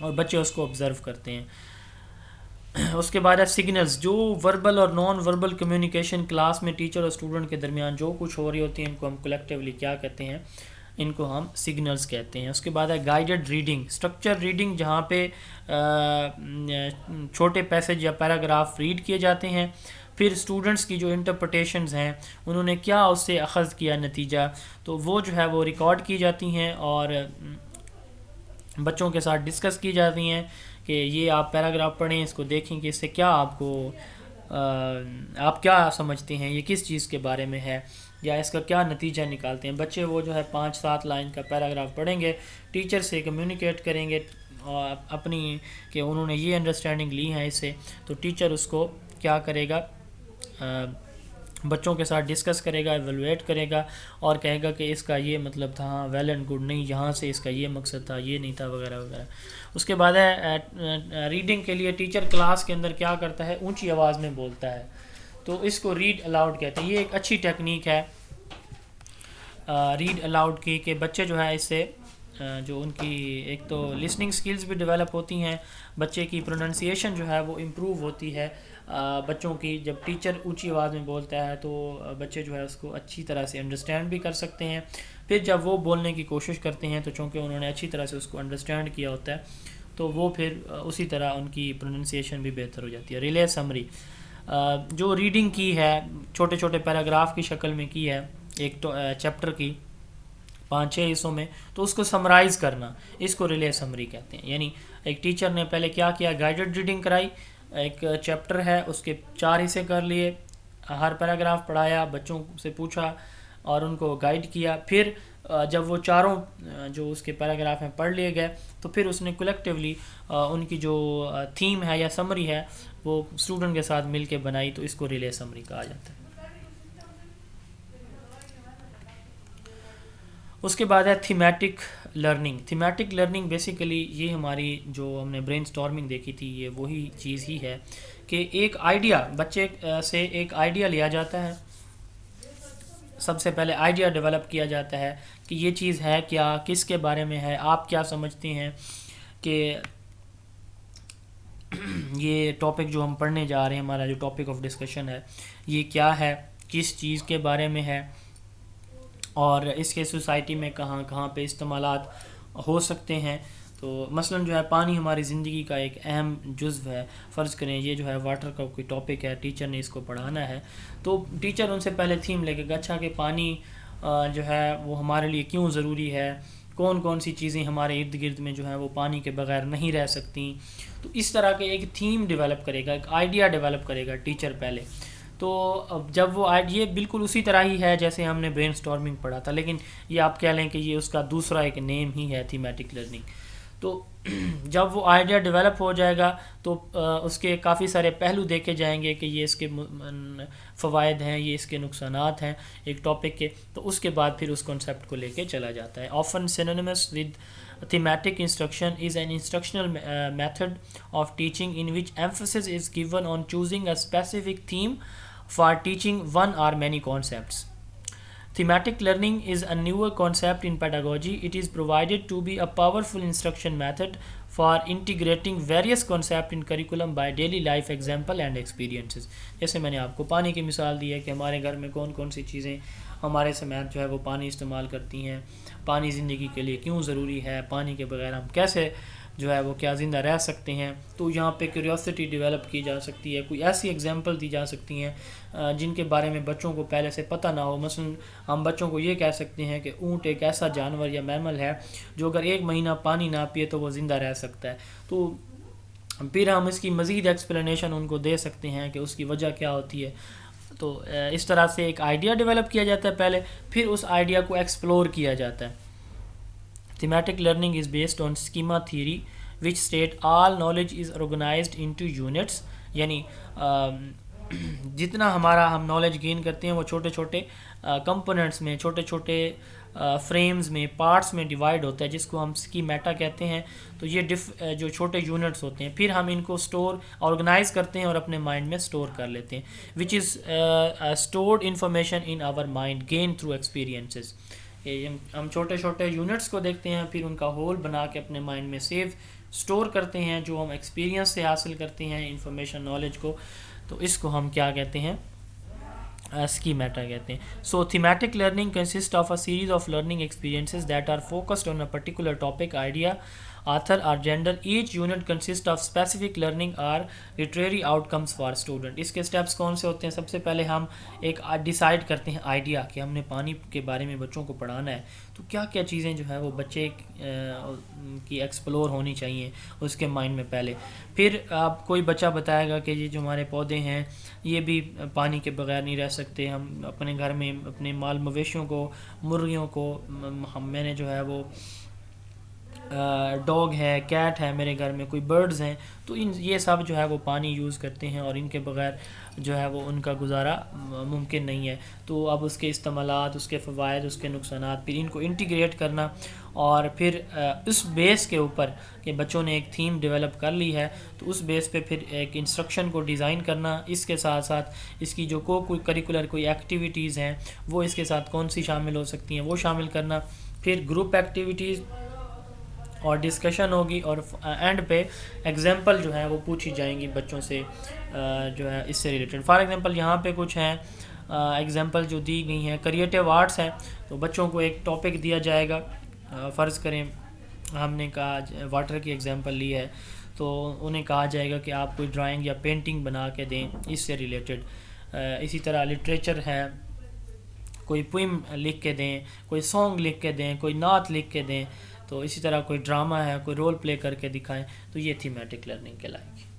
اور بچے اس کو آبزرو کرتے ہیں. اس کے بعد ہے سگنلز. جو وربل اور نان وربل کمیونیکیشن کلاس میں ٹیچر اور اسٹوڈنٹ کے درمیان جو کچھ ہو رہی ہوتی ہیں، ان کو ہم کلیکٹیولی کیا کہتے ہیں، ان کو ہم سگنلز کہتے ہیں. اس کے بعد ہے گائیڈڈ ریڈنگ. اسٹرکچر ریڈنگ جہاں پہ چھوٹے پیسج یا پیراگراف ریڈ کیے جاتے ہیں، پھر اسٹوڈنٹس کی جو انٹرپریٹیشنز ہیں انہوں نے کیا اس سے اخذ کیا نتیجہ، تو وہ جو ہے وہ ریکارڈ کی جاتی ہیں اور بچوں کے ساتھ ڈسکس کی جاتی ہیں کہ یہ آپ پیراگراف پڑھیں، اس کو دیکھیں کہ اس سے کیا آپ کیا سمجھتے ہیں، یہ کس چیز کے بارے میں ہے، یا اس کا کیا نتیجہ نکالتے ہیں. بچے وہ جو ہے 5-7 لائن کا پیراگراف پڑھیں گے، ٹیچر سے کمیونیکیٹ کریں گے اپنی کہ انہوں نے یہ انڈرسٹینڈنگ لی ہے اس سے، تو ٹیچر اس کو کیا کرے گا، بچوں کے ساتھ ڈسکس کرے گا، ایویلویٹ کرے گا اور کہے گا کہ اس کا یہ مطلب تھا، ہاں ویل اینڈ گڈ، نہیں یہاں سے اس کا یہ مقصد تھا، یہ نہیں تھا، وغیرہ وغیرہ. اس کے بعد ہے ریڈنگ کے لیے ٹیچر کلاس کے اندر کیا کرتا ہے، اونچی آواز میں بولتا ہے، تو اس کو ریڈ الاؤڈ کہتے ہیں. یہ ایک اچھی ٹیکنیک ہے ریڈ الاؤڈ کی، کہ بچے جو ہے اس سے جو ان کی ایک تو لسننگ سکلز بھی ڈیولپ ہوتی ہیں، بچے کی پروننسیشن جو ہے وہ امپروو ہوتی ہے. بچوں کی جب ٹیچر اونچی آواز میں بولتا ہے تو بچے جو ہے اس کو اچھی طرح سے انڈرسٹینڈ بھی کر سکتے ہیں. پھر جب وہ بولنے کی کوشش کرتے ہیں تو چونکہ انہوں نے اچھی طرح سے اس کو انڈرسٹینڈ کیا ہوتا ہے تو وہ پھر اسی طرح ان کی پروننسیشن بھی بہتر ہو جاتی ہے. ریلے سمری جو ریڈنگ کی ہے چھوٹے چھوٹے پیراگراف کی شکل میں کی ہے ایک چیپٹر کی 5-6 حصوں میں، تو اس کو سمرائز کرنا، اس کو ریلے سمری کہتے ہیں. یعنی ایک ٹیچر نے پہلے کیا کیا، گائیڈڈ ریڈنگ کرائی، ایک چیپٹر ہے اس کے 4 حصے کر لیے، ہر پیراگراف پڑھایا، بچوں سے پوچھا اور ان کو گائیڈ کیا، پھر جب وہ چاروں جو اس کے پیراگراف ہیں پڑھ لیے گئے تو پھر اس نے کلیکٹیولی ان کی جو تھیم ہے یا سمری ہے وہ اسٹوڈنٹ کے ساتھ مل کے بنائی، تو اس کو ریلے سمری کہا جاتا ہے. اس کے بعد ہے thematic learning. Thematic learning basically یہ ہماری جو ہم نے برین سٹارمنگ دیکھی تھی یہ وہی چیز ہی ہے کہ ایک آئیڈیا بچے سے ایک آئیڈیا لیا جاتا ہے. سب سے پہلے آئیڈیا ڈیولپ کیا جاتا ہے کہ یہ چیز ہے کیا، کس کے بارے میں ہے، آپ کیا سمجھتے ہیں کہ یہ ٹاپک جو ہم پڑھنے جا رہے ہیں، ہمارا جو ٹاپک آف ڈسکشن ہے یہ کیا ہے، کس چیز کے بارے میں ہے، اور اس کے سوسائٹی میں کہاں کہاں پہ استعمالات ہو سکتے ہیں. تو مثلا جو ہے پانی ہماری زندگی کا ایک اہم جزو ہے. فرض کریں یہ جو ہے واٹر کا کوئی ٹاپک ہے، ٹیچر نے اس کو پڑھانا ہے، تو ٹیچر ان سے پہلے تھیم لے کے گا اچھا کہ پانی جو ہے وہ ہمارے لیے کیوں ضروری ہے، کون کون سی چیزیں ہمارے ارد گرد میں جو ہیں وہ پانی کے بغیر نہیں رہ سکتی. تو اس طرح کے ایک تھیم ڈیولپ کرے گا، ایک آئیڈیا ڈیولپ کرے گا ٹیچر پہلے. تو جب وہ یہ بالکل اسی طرح ہی ہے جیسے ہم نے برین سٹارمنگ پڑھا تھا، لیکن یہ آپ کہہ لیں کہ یہ اس کا دوسرا ایک نیم ہی ہے تھیمیٹک لرننگ. تو جب وہ آئیڈیا ڈیولپ ہو جائے گا تو اس کے کافی سارے پہلو دیکھے جائیں گے کہ یہ اس کے فوائد ہیں، یہ اس کے نقصانات ہیں ایک ٹاپک کے. تو اس کے بعد پھر اس کنسیپٹ کو لے کے چلا جاتا ہے. Often synonyms with thematic instruction is an instructional method of teaching in which emphasis is given on choosing a specific theme for teaching one or many concepts. Thematic learning is a newer concept in pedagogy. It is provided to be a powerful instruction method for integrating various concepts in curriculum by daily life example and experiences. جیسے میں نے آپ کو پانی کی مثال دی ہے کہ ہمارے گھر میں کون کون سی چیزیں ہمارے سمیت جو ہے وہ پانی استعمال کرتی ہیں، پانی زندگی کے لیے کیوں ضروری ہے، پانی کے بغیر ہم کیسے جو ہے وہ کیا زندہ رہ سکتے ہیں. تو یہاں پہ کیوریوسٹی ڈیولپ کی جا سکتی ہے، کوئی ایسی ایگزامپل دی جا سکتی ہیں جن کے بارے میں بچوں کو پہلے سے پتہ نہ ہو. مثلا ہم بچوں کو یہ کہہ سکتے ہیں کہ اونٹ ایک ایسا جانور یا میمل ہے جو اگر 1 مہینہ پانی نہ پیے تو وہ زندہ رہ سکتا ہے. تو پھر ہم اس کی مزید ایکسپلینیشن ان کو دے سکتے ہیں کہ اس کی وجہ کیا ہوتی ہے. تو اس طرح سے ایک آئیڈیا ڈیولپ کیا جاتا ہے پہلے، پھر اس آئیڈیا کو ایکسپلور کیا جاتا ہے. Thematic learning is based on schema theory which state all knowledge is organized into units. یعنی جتنا ہمارا ہم نالج گین کرتے ہیں وہ چھوٹے چھوٹے کمپوننٹس میں، چھوٹے چھوٹے فریمز میں، پارٹس میں ڈیوائیڈ ہوتا ہے جس کو ہم سکیمیٹا کہتے ہیں. تو یہ جو چھوٹے یونٹس ہوتے ہیں پھر ہم ان کو آرگنائز کرتے ہیں اور اپنے مائنڈ میں اسٹور کر لیتے ہیں. Which is stored information in our mind gain through experiences. ہم چھوٹے چھوٹے یونٹس کو دیکھتے ہیں، پھر ان کا ہول بنا کے اپنے مائنڈ میں سیو اسٹور کرتے ہیں جو ہم ایکسپیرینس سے حاصل کرتے ہیں انفارمیشن نالج کو. تو اس کو ہم کیا کہتے ہیں؟ schemata کہتے ہیں. So thematic learning consists of a series of learning experiences that are focused on a particular topic, idea, author or gender. Each unit consists of specific learning or literary outcomes for student. اس کے steps کون سے ہوتے ہیں؟ سب سے پہلے ہم ایک decide کرتے ہیں آئیڈیا کہ ہم نے پانی کے بارے میں بچوں کو پڑھانا ہے، تو کیا کیا چیزیں جو ہے وہ بچے کی ایکسپلور ہونی چاہیے اس کے مائنڈ میں پہلے. پھر آپ کوئی بچہ بتائے گا کہ یہ جو ہمارے پودے ہیں یہ بھی پانی کے بغیر نہیں رہ سکتے. ہم اپنے گھر میں اپنے مال مویشیوں کو، مرغیوں کو، میں نے جو ہے وہ ڈاگ ہے، کیٹ ہے میرے گھر میں، کوئی برڈز ہیں، تو یہ سب جو ہے وہ پانی یوز کرتے ہیں اور ان کے بغیر جو ہے وہ ان کا گزارا ممکن نہیں ہے. تو اب اس کے استعمالات، اس کے فوائد، اس کے نقصانات، پھر ان کو انٹیگریٹ کرنا اور پھر اس بیس کے اوپر کہ بچوں نے ایک تھیم ڈیولپ کر لی ہے تو اس بیس پہ پھر ایک انسٹرکشن کو ڈیزائن کرنا. اس کے ساتھ ساتھ اس کی جو کوئی کریکولر کوئی ایکٹیویٹیز ہیں وہ اس کے ساتھ کون سی شامل ہو سکتی ہیں وہ شامل کرنا. پھر گروپ ایکٹیویٹیز اور ڈسکشن ہوگی اور اینڈ پہ ایگزامپل جو ہے وہ پوچھی جائیں گی بچوں سے جو ہے اس سے ریلیٹڈ. فار ایگزامپل یہاں پہ کچھ ہیں ایگزامپل جو دی گئی ہیں. کریٹیو آرٹس ہیں تو بچوں کو ایک ٹاپک دیا جائے گا. فرض کریں ہم نے کہا واٹر کی ایگزامپل لی ہے تو انہیں کہا جائے گا کہ آپ کوئی ڈرائنگ یا پینٹنگ بنا کے دیں اس سے ریلیٹڈ. اسی طرح لٹریچر ہے، کوئی پوئم لکھ کے دیں، کوئی سانگ لکھ کے دیں، کوئی نعت لکھ کے دیں. تو اسی طرح کوئی ڈرامہ ہے، کوئی رول پلے کر کے دکھائیں. تو یہ تھیمیٹک لرننگ کہلائے گی.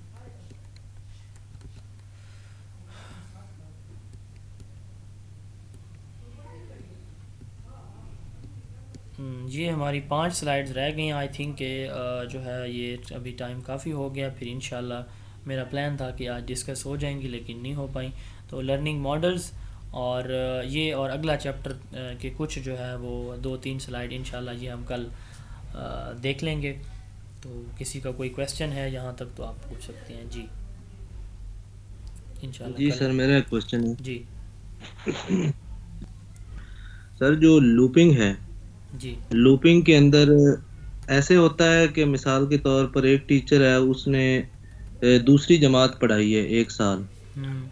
یہ ہماری 5 سلائیڈز رہ گئی ہیں. آئی تھنک کہ جو ہے یہ ابھی ٹائم کافی ہو گیا. پھر انشاءاللہ میرا پلان تھا کہ آج ڈسکس ہو جائیں گی لیکن نہیں ہو پائیں. تو لرننگ ماڈلز اور یہ اور اگلا چیپٹر کے کچھ جو ہے وہ 2-3 سلائیڈ انشاءاللہ یہ ہم کل دیکھ لیں گے. تو کسی کا کوئی کویسچن ہے یہاں تک تو آپ پوچھ سکتے ہیں. جی انشاءاللہ جی کل. سر میرا ایک کوشچن ہے جی سر. جو لوپنگ ہے، جی لوپنگ کے اندر ایسے ہوتا ہے کہ مثال کے طور پر ایک ٹیچر ہے، اس نے دوسری جماعت پڑھائی ہے 1 سال،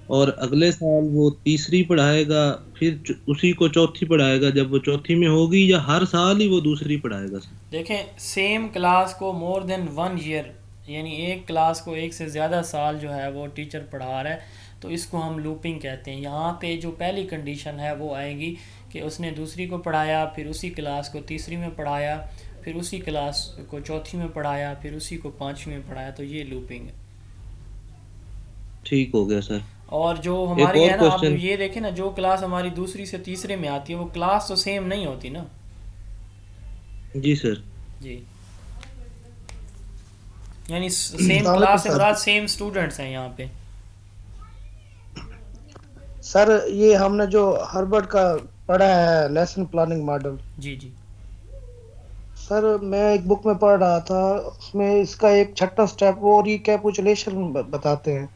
اور اگلے سال وہ تیسری پڑھائے گا، پھر اسی کو چوتھی پڑھائے گا جب وہ چوتھی میں ہوگی، یا ہر سال ہی وہ دوسری پڑھائے گا سر؟ دیکھیں سیم کلاس کو مور دین 1 ایئر، یعنی ایک کلاس کو ایک سے زیادہ سال جو ہے وہ ٹیچر پڑھا رہا ہے تو اس کو ہم لوپنگ کہتے ہیں. یہاں پہ جو پہلی کنڈیشن ہے وہ آئے گی کہ اس نے دوسری کو پڑھایا، پھر اسی کلاس کو تیسری میں پڑھایا، پھر اسی کلاس کو چوتھی میں پڑھایا، پھر اسی کو 5ویں میں پڑھایا. تو یہ لوپنگ ہے. ٹھیک ہو گیا سر. اور جو ایک ہماری اور ہے نا، آپ کوشچن. یہ دیکھیں نا، جو کلاس ہماری دوسری سے تیسرے میں آتی ہے وہ کلاس تو سیم نہیں ہوتی نا. جی سر. جی یعنی سیم السلام علیکم کلاس سے سر. مراد سیم اسٹوڈنٹس ہیں یہاں پہ. سر یہ ہم نے جو ہربرٹ کا پڑھا ہے لیسن پلاننگ ماڈل، جی جی سر میں ایک بک میں پڑھ رہا تھا، اس میں اس کا ایک چھٹا سٹیپ وہ ریکیپچولیشن بتاتے ہیں.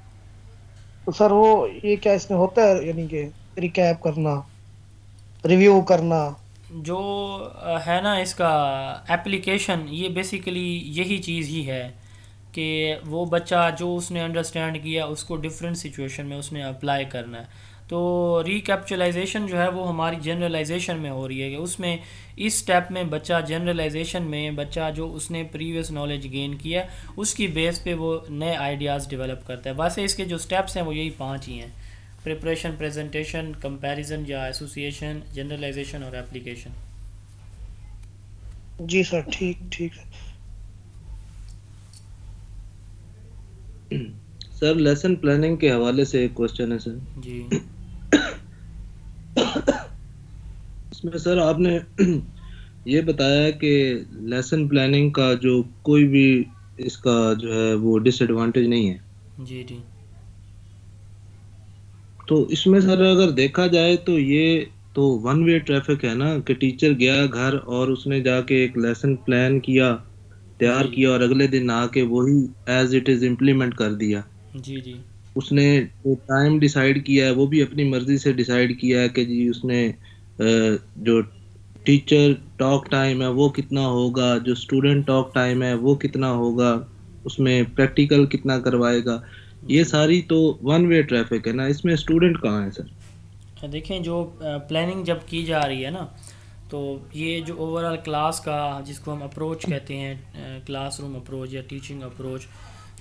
تو سر وہ یہ کیا اس میں ہوتا ہے، یعنی کہ ریکیپ کرنا، ریویو کرنا؟ جو ہے نا اس کا ایپلیکیشن، یہ بیسیکلی یہی چیز ہی ہے کہ وہ بچہ جو اس نے انڈرسٹینڈ کیا اس کو ڈفرینٹ سچویشن میں اس نے اپلائی کرنا ہے. تو ریکیپچولائزیشن جو ہے وہ ہماری جنرلائزیشن میں ہو رہی ہے کہ اس میں اس سٹیپ میں بچہ جنرلائزیشن میں بچہ جو اس نے پریویس نالج گین کیا اس کی بیس پہ وہ نئے آئیڈیاز ڈیولپ کرتا ہے. ویسے اس کے جو سٹیپس ہیں وہ یہی 5 ہی ہیں: پریپریشن، پریزنٹیشن، کمپیریزن یا ایسوسیشن، جنرلائزیشن اور ایپلیکیشن. جی سر ٹھیک ٹھیک. سر لیسن پلاننگ کے حوالے سے ایک کوشچن ہے سر. جی اس میں سر آپ نے یہ بتایا کہ لیسن پلاننگ کا جو کوئی بھی اس کا جو ہے وہ ڈس ایڈوانٹیج نہیں ہے. جی جی تو اس میں سر اگر دیکھا جائے تو یہ تو ون وے ٹریفک ہے نا، کہ ٹیچر گیا گھر اور اس نے جا کے ایک لیسن پلان کیا، تیار جی کیا، اور اگلے دن آ کے وہی ایز اٹ از امپلیمنٹ کر دیا. جی جی اس نے جو ٹائم ڈیسائیڈ کیا ہے وہ بھی اپنی مرضی سے ڈیسائیڈ کیا ہے کہ جی اس نے جو ٹیچر ٹاک ٹائم ہے وہ کتنا ہوگا، جو اسٹوڈنٹ ٹاک ٹائم ہے وہ کتنا ہوگا، اس میں پریکٹیکل کتنا کروائے گا. یہ جی. ساری تو ون وے ٹریفک ہے نا، اس میں اسٹوڈنٹ کہاں ہے سر؟ دیکھیں جو پلاننگ جب کی جا رہی ہے نا، تو یہ جو اوور آل کلاس کا جس کو ہم اپروچ کہتے ہیں، کلاس روم اپروچ یا ٹیچنگ اپروچ،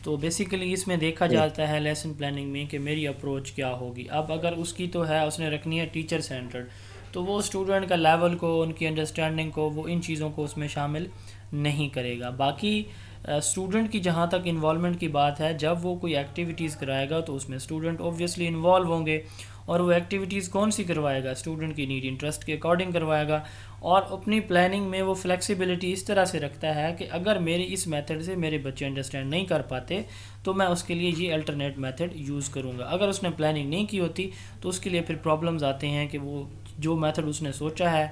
تو بیسیکلی اس میں دیکھا جاتا ہے لیسن پلاننگ میں کہ میری اپروچ کیا ہوگی. اب اگر اس کی تو ہے، اس نے رکھنی ہے ٹیچر سینٹرڈ، تو وہ اسٹوڈنٹ کا لیول کو، ان کی انڈرسٹینڈنگ کو، وہ ان چیزوں کو اس میں شامل نہیں کرے گا. باقی اسٹوڈنٹ کی جہاں تک انوالومنٹ کی بات ہے، جب وہ کوئی ایکٹیویٹیز کرائے گا تو اس میں اسٹوڈنٹ اوبویسلی انوالو ہوں گے، اور وہ ایکٹیویٹیز کون سی کروائے گا؟ اسٹوڈنٹ کی نیڈ انٹرسٹ کے اکارڈنگ کروائے گا. اور اپنی پلاننگ میں وہ فلیکسیبلٹی اس طرح سے رکھتا ہے کہ اگر میری اس میتھڈ سے میرے بچے انڈرسٹینڈ نہیں کر پاتے تو میں اس کے لیے یہ الٹرنیٹ میتھڈ یوز کروں گا. اگر اس نے پلاننگ نہیں کی ہوتی تو اس کے لیے پھر پرابلمز آتے ہیں کہ وہ جو میتھڈ اس نے سوچا ہے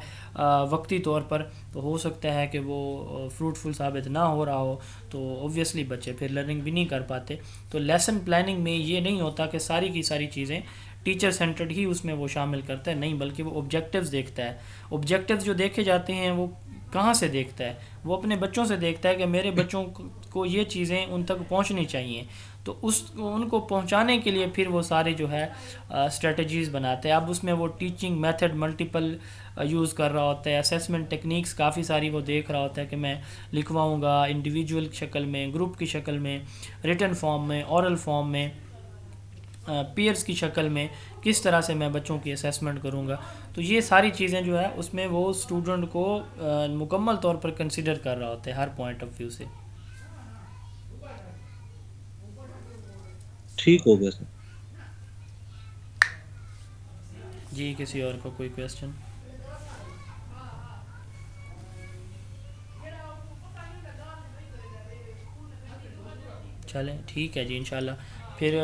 وقتی طور پر، تو ہو سکتا ہے کہ وہ فروٹفل ثابت نہ ہو رہا ہو، تو اوبویسلی بچے پھر لرننگ بھی نہیں کر پاتے. تو لیسن پلاننگ میں یہ نہیں ہوتا کہ ساری کی ساری چیزیں ٹیچر سینٹرڈ ہی اس میں وہ شامل کرتا ہے، نہیں، بلکہ وہ آبجیکٹیوز دیکھتا ہے. آبجیکٹیوز جو دیکھے جاتے ہیں وہ کہاں سے دیکھتا ہے؟ وہ اپنے بچوں سے دیکھتا ہے کہ میرے بچوں کو یہ چیزیں ان تک پہنچنی چاہیے، تو ان کو پہنچانے کے لیے پھر وہ سارے جو ہے اسٹریٹجیز بناتے ہیں. اب اس میں وہ ٹیچنگ میتھڈ ملٹیپل یوز کر رہا ہوتا ہے، اسیسمنٹ ٹیکنیکس کافی ساری وہ دیکھ رہا ہوتا ہے کہ میں لکھواؤں گا انڈیویجول شکل میں، گروپ کی شکل میں، ریٹن فارم میں، اورل فارم میں، پیئرز کی شکل میں، کس طرح سے میں بچوں کی اسیسمنٹ کروں گا. تو یہ ساری چیزیں جو ہے اس میں وہ اسٹوڈنٹ کو مکمل طور پر کنسیڈر کر رہا ہوتا ہے ہر پوائنٹ آف ویو سے. ٹھیک ہو گیا سر. جی کسی اور کو کوئی کویسچن؟ چلیں ٹھیک ہے جی انشاءاللہ. پھر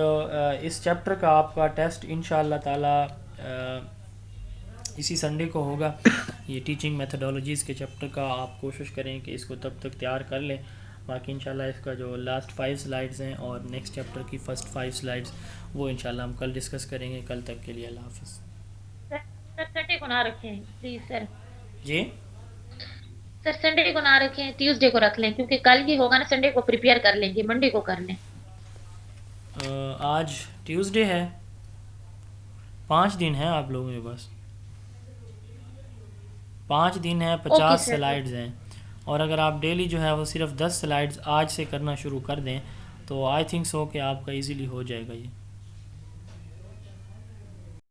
اس چیپٹر کا آپ کا ٹیسٹ انشاءاللہ تعالی اسی سنڈے کو ہوگا. یہ ٹیچنگ میتھڈالوجیز کے چیپٹر کا آپ کوشش کریں کہ اس کو تب تک تیار کر لیں. باقی انشاءاللہ اس کا جو لاسٹ 5 سلائیڈز ہیں اور نیکسٹ چیپٹر کی فرسٹ 5 سلائیڈز وہ انشاءاللہ ہم کل ڈسکس کریں گے. کل تک کے لیے اللہ حافظ. سر سنڈے کو نہ رکھیں please sir. G sir Sunday کو نہ رکھیں، ٹیوزڈے کو رکھ لیں، کیونکہ کل ہی ہوگا نا. سنڈے کو پریپیئر کر لیں گے، منڈے کو کر لیں. آج ٹیوزڈے ہے، 5 دن ہیں آپ لوگوں کے پاس. 5 دن ہیں، 50 سلائیڈز ہیں. اور اگر آپ ڈیلی جو ہے وہ صرف 10 سلائیڈز آج سے کرنا شروع کر دیں تو آئی تھنک سو کہ آپ کا ایزیلی ہو جائے گا یہ.